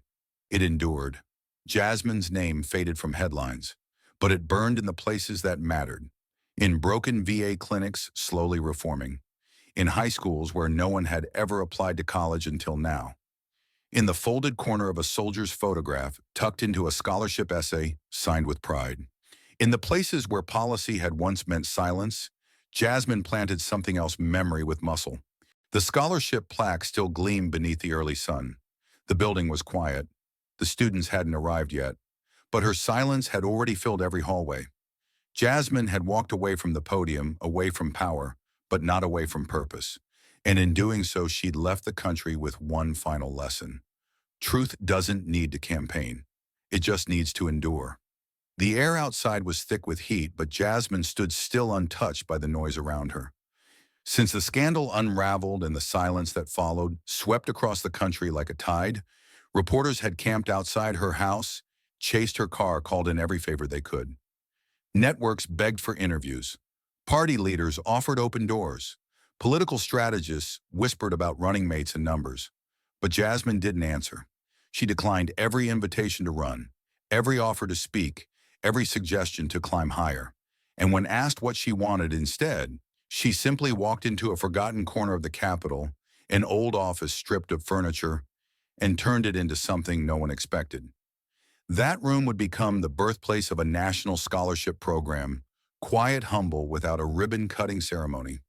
It endured. Jasmine's name faded from headlines, but it burned in the places that mattered. In broken VA clinics slowly reforming. In high schools where no one had ever applied to college until now. In the folded corner of a soldier's photograph tucked into a scholarship essay signed with pride. In the places where policy had once meant silence, Jasmine planted something else: memory with muscle. The scholarship plaque still gleamed beneath the early sun. The building was quiet. The students hadn't arrived yet, but her silence had already filled every hallway. Jasmine had walked away from the podium, away from power, but not away from purpose. And in doing so, she'd left the country with one final lesson. Truth doesn't need to campaign. It just needs to endure. The air outside was thick with heat, but Jasmine stood still, untouched by the noise around her. Since the scandal unraveled and the silence that followed swept across the country like a tide, reporters had camped outside her house, chased her car, called in every favor they could. Networks begged for interviews. Party leaders offered open doors. Political strategists whispered about running mates and numbers. But Jasmine didn't answer. She declined every invitation to run, every offer to speak, every suggestion to climb higher. And when asked what she wanted instead, she simply walked into a forgotten corner of the Capitol, an old office stripped of furniture, and turned it into something no one expected. That room would become the birthplace of a national scholarship program, quiet, humble, without a ribbon-cutting ceremony.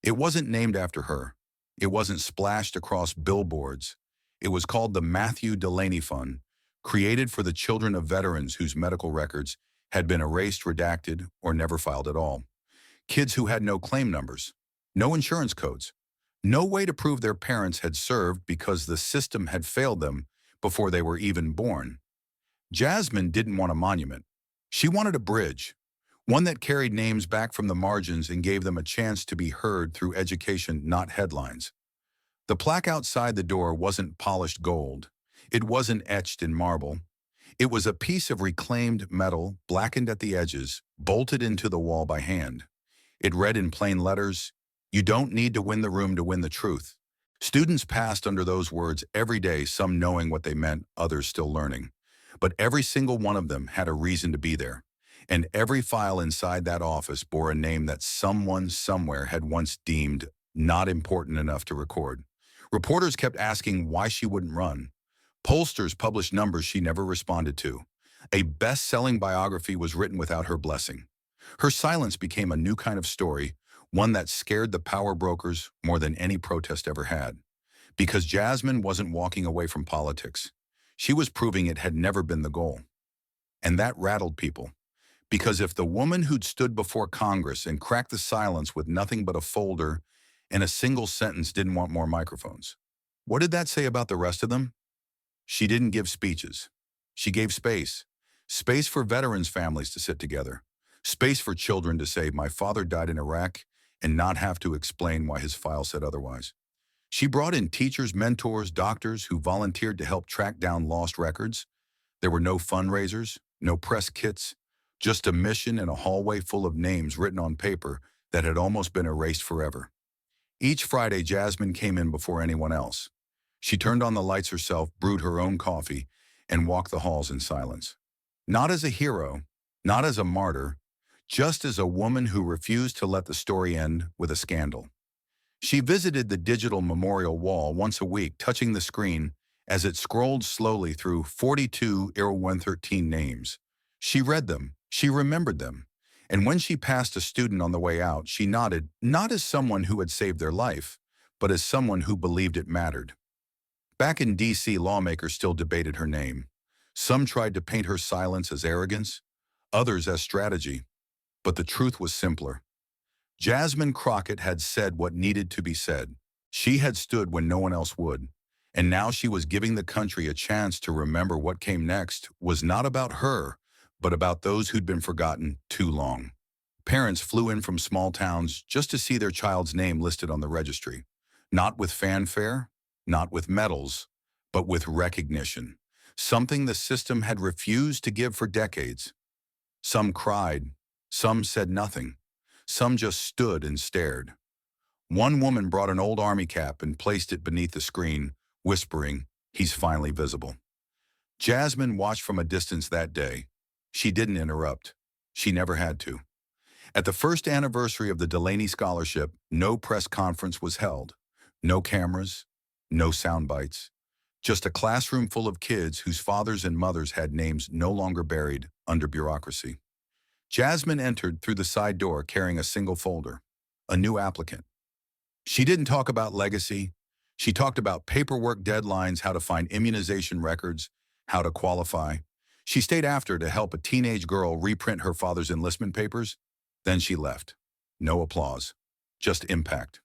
It wasn't named after her. It wasn't splashed across billboards. It was called the Matthew Delaney Fund, created for the children of veterans whose medical records had been erased, redacted, or never filed at all. Kids who had no claim numbers, no insurance codes, no way to prove their parents had served because the system had failed them before they were even born. Jasmine didn't want a monument. She wanted a bridge, one that carried names back from the margins and gave them a chance to be heard through education, not headlines. The plaque outside the door wasn't polished gold. It wasn't etched in marble. It was a piece of reclaimed metal, blackened at the edges, bolted into the wall by hand. It read in plain letters, "You don't need to win the room to win the truth." Students passed under those words every day, some knowing what they meant, others still learning. But every single one of them had a reason to be there. And every file inside that office bore a name that someone somewhere had once deemed not important enough to record. Reporters kept asking why she wouldn't run. Pollsters published numbers she never responded to. A best-selling biography was written without her blessing. Her silence became a new kind of story, one that scared the power brokers more than any protest ever had. Because Jasmine wasn't walking away from politics. She was proving it had never been the goal. And that rattled people. Because if the woman who'd stood before Congress and cracked the silence with nothing but a folder and a single sentence didn't want more microphones, what did that say about the rest of them? She didn't give speeches. She gave space. Space for veterans' families to sit together. Space for children to say, "My father died in Iraq," and not have to explain why his file said otherwise. She brought in teachers, mentors, doctors who volunteered to help track down lost records. There were no fundraisers, no press kits, just a mission and a hallway full of names written on paper that had almost been erased forever. Each Friday, Jasmine came in before anyone else. She turned on the lights herself, brewed her own coffee, and walked the halls in silence. Not as a hero, not as a martyr, just as a woman who refused to let the story end with a scandal. She visited the digital memorial wall once a week, touching the screen as it scrolled slowly through 42 113 names. She read them, she remembered them, and when she passed a student on the way out, she nodded, not as someone who had saved their life, but as someone who believed it mattered. Back in D.C., lawmakers still debated her name. Some tried to paint her silence as arrogance, others as strategy. But the truth was simpler. Jasmine Crockett had said what needed to be said. She had stood when no one else would. And now she was giving the country a chance to remember what came next was not about her, but about those who'd been forgotten too long. Parents flew in from small towns just to see their child's name listed on the registry. Not with fanfare, not with medals, but with recognition. Something the system had refused to give for decades. Some cried, some said nothing. Some just stood and stared. One woman brought an old army cap and placed it beneath the screen, whispering, "He's finally visible." Jasmine watched from a distance that day. She didn't interrupt. She never had to. At the first anniversary of the Delaney Scholarship, no press conference was held. No cameras, no sound bites. Just a classroom full of kids whose fathers and mothers had names no longer buried under bureaucracy. Jasmine entered through the side door carrying a single folder, a new applicant. She didn't talk about legacy. She talked about paperwork deadlines, how to find immunization records, how to qualify. She stayed after to help a teenage girl reprint her father's enlistment papers. Then she left. No applause, just impact.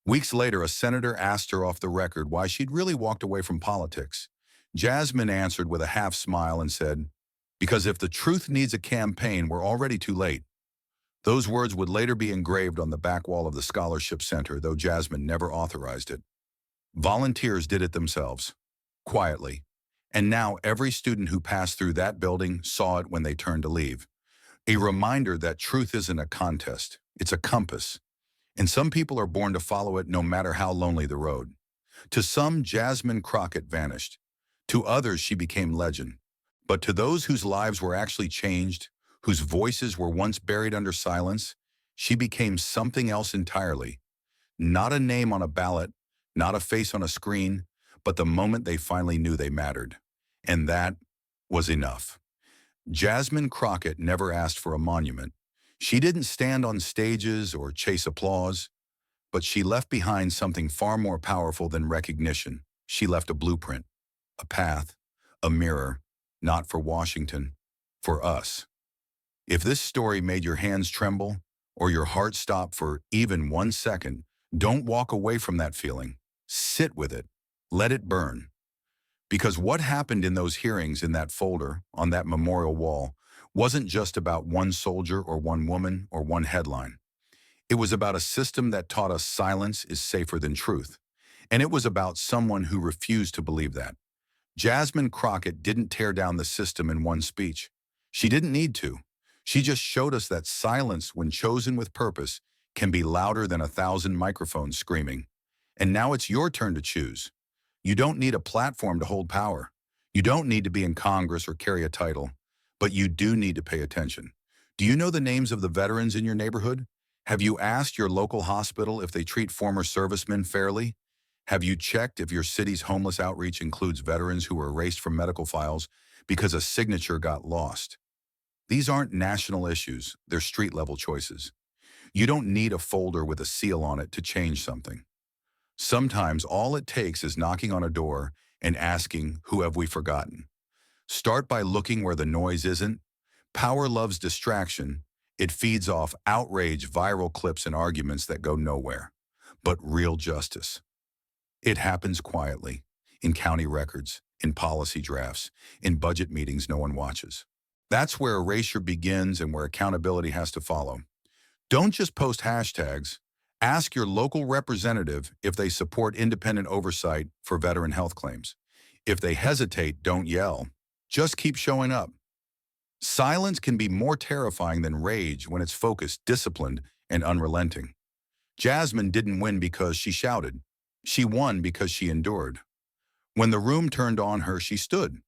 Weeks later, a senator asked her off the record why she'd really walked away from politics. Jasmine answered with a half smile and said, "Because if the truth needs a campaign, we're already too late." Those words would later be engraved on the back wall of the Scholarship Center, though Jasmine never authorized it. Volunteers did it themselves, quietly. And now every student who passed through that building saw it when they turned to leave. A reminder that truth isn't a contest, it's a compass. And some people are born to follow it no matter how lonely the road. To some, Jasmine Crockett vanished. To others, she became legend. But to those whose lives were actually changed, whose voices were once buried under silence, she became something else entirely. Not a name on a ballot, not a face on a screen, but the moment they finally knew they mattered. And that was enough. Jasmine Crockett never asked for a monument. She didn't stand on stages or chase applause, but she left behind something far more powerful than recognition. She left a blueprint, a path, a mirror, not for Washington, for us. If this story made your hands tremble or your heart stop for even 1 second, don't walk away from that feeling. Sit with it. Let it burn. Because what happened in those hearings in that folder, on that memorial wall, wasn't just about one soldier or one woman or one headline. It was about a system that taught us silence is safer than truth. And it was about someone who refused to believe that. Jasmine Crockett didn't tear down the system in one speech. She didn't need to. She just showed us that silence, when chosen with purpose, can be louder than 1,000 microphones screaming. And now it's your turn to choose. You don't need a platform to hold power. You don't need to be in Congress or carry a title, but you do need to pay attention. Do you know the names of the veterans in your neighborhood? Have you asked your local hospital if they treat former servicemen fairly? Have you checked if your city's homeless outreach includes veterans who were erased from medical files because a signature got lost? These aren't national issues, they're street-level choices. You don't need a folder with a seal on it to change something. Sometimes all it takes is knocking on a door and asking, "Who have we forgotten?" Start by looking where the noise isn't. Power loves distraction. It feeds off outrage, viral clips, and arguments that go nowhere. But real justice, it happens quietly, in county records, in policy drafts, in budget meetings no one watches. That's where erasure begins and where accountability has to follow. Don't just post hashtags. Ask your local representative if they support independent oversight for veteran health claims. If they hesitate, don't yell. Just keep showing up. Silence can be more terrifying than rage when it's focused, disciplined, and unrelenting. Jasmine didn't win because she shouted. She won because she endured. When the room turned on her, she stood.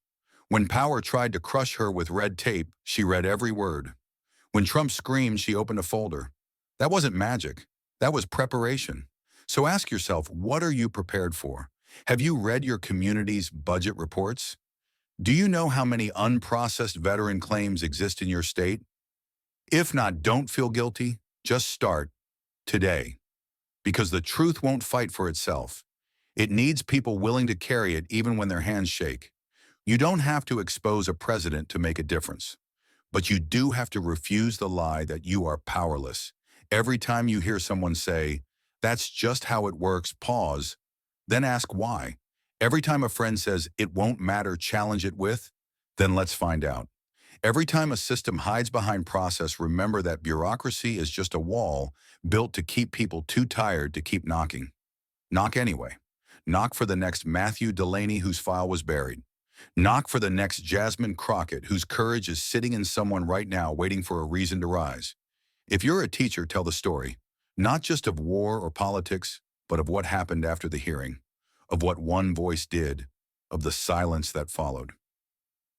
When power tried to crush her with red tape, she read every word. When Trump screamed, she opened a folder. That wasn't magic. That was preparation. So ask yourself, what are you prepared for? Have you read your community's budget reports? Do you know how many unprocessed veteran claims exist in your state? If not, don't feel guilty. Just start today. Because the truth won't fight for itself. It needs people willing to carry it even when their hands shake. You don't have to expose a president to make a difference. But you do have to refuse the lie that you are powerless. Every time you hear someone say, "That's just how it works," pause, then ask why. Every time a friend says, "It won't matter," challenge it with, "Then let's find out." Every time a system hides behind process, remember that bureaucracy is just a wall built to keep people too tired to keep knocking. Knock anyway. Knock for the next Matthew Delaney whose file was buried. Knock for the next Jasmine Crockett whose courage is sitting in someone right now waiting for a reason to rise. If you're a teacher, tell the story, not just of war or politics, but of what happened after the hearing, of what one voice did, of the silence that followed.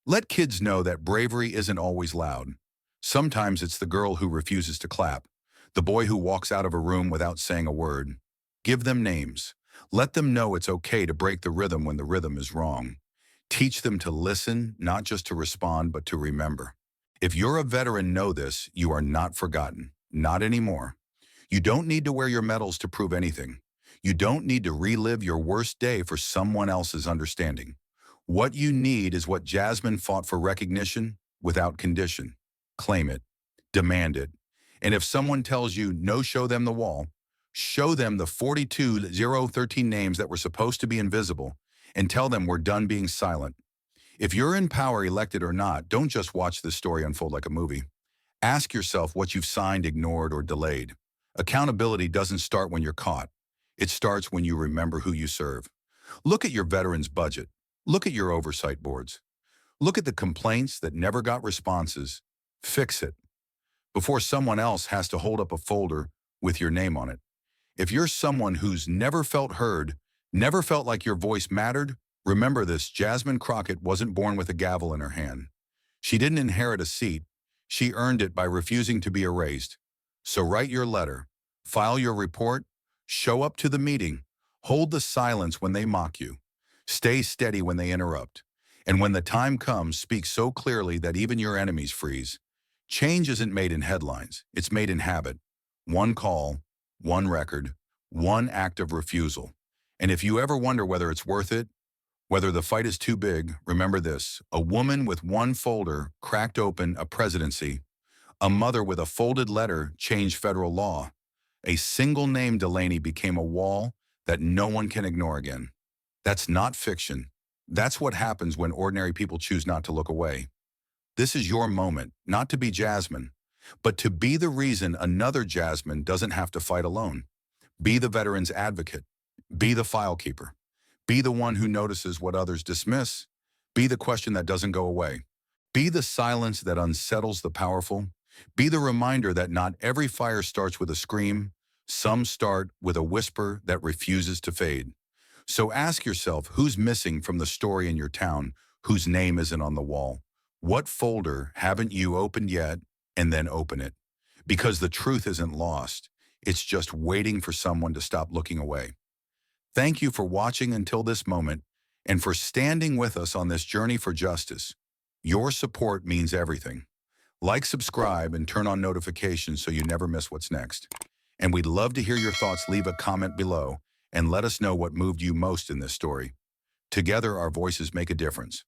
Let kids know that bravery isn't always loud. Sometimes it's the girl who refuses to clap, the boy who walks out of a room without saying a word. Give them names. Let them know it's okay to break the rhythm when the rhythm is wrong. Teach them to listen, not just to respond, but to remember. If you're a veteran, know this, you are not forgotten. Not anymore. You don't need to wear your medals to prove anything. You don't need to relive your worst day for someone else's understanding. What you need is what Jasmine fought for: recognition without condition. Claim it. Demand it. And if someone tells you no, show them the wall. Show them the 42,013 names that were supposed to be invisible. and tell them we're done being silent. If you're in power, elected or not, don't just watch this story unfold like a movie. Ask yourself what you've signed, ignored, or delayed. Accountability doesn't start when you're caught. It starts when you remember who you serve. Look at your veterans' budget. Look at your oversight boards. Look at the complaints that never got responses. Fix it before someone else has to hold up a folder with your name on it. If you're someone who's never felt heard, never felt like your voice mattered, remember this: Jasmine Crockett wasn't born with a gavel in her hand. She didn't inherit a seat. She earned it by refusing to be erased. So write your letter, file your report, show up to the meeting, hold the silence when they mock you, stay steady when they interrupt, and when the time comes, speak so clearly that even your enemies freeze. Change isn't made in headlines, it's made in habit. One call, one record, one act of refusal. And if you ever wonder whether it's worth it, whether the fight is too big, remember this: a woman with one folder cracked open a presidency. A mother with a folded letter changed federal law. A single name, Delaney, became a wall that no one can ignore again. That's not fiction. That's what happens when ordinary people choose not to look away. This is your moment, not to be Jasmine, but to be the reason another Jasmine doesn't have to fight alone. Be the veteran's advocate. Be the file keeper. Be the one who notices what others dismiss. Be the question that doesn't go away. Be the silence that unsettles the powerful. Be the reminder that not every fire starts with a scream. Some start with a whisper that refuses to fade. So ask yourself, who's missing from the story in your town, whose name isn't on the wall? What folder haven't you opened yet? And then open it. Because the truth isn't lost. It's just waiting for someone to stop looking away. Thank you for watching until this moment and for standing with us on this journey for justice. Your support means everything. Like, subscribe, and turn on notifications so you never miss what's next. And we'd love to hear your thoughts. Leave a comment below and let us know what moved you most in this story. Together, our voices make a difference.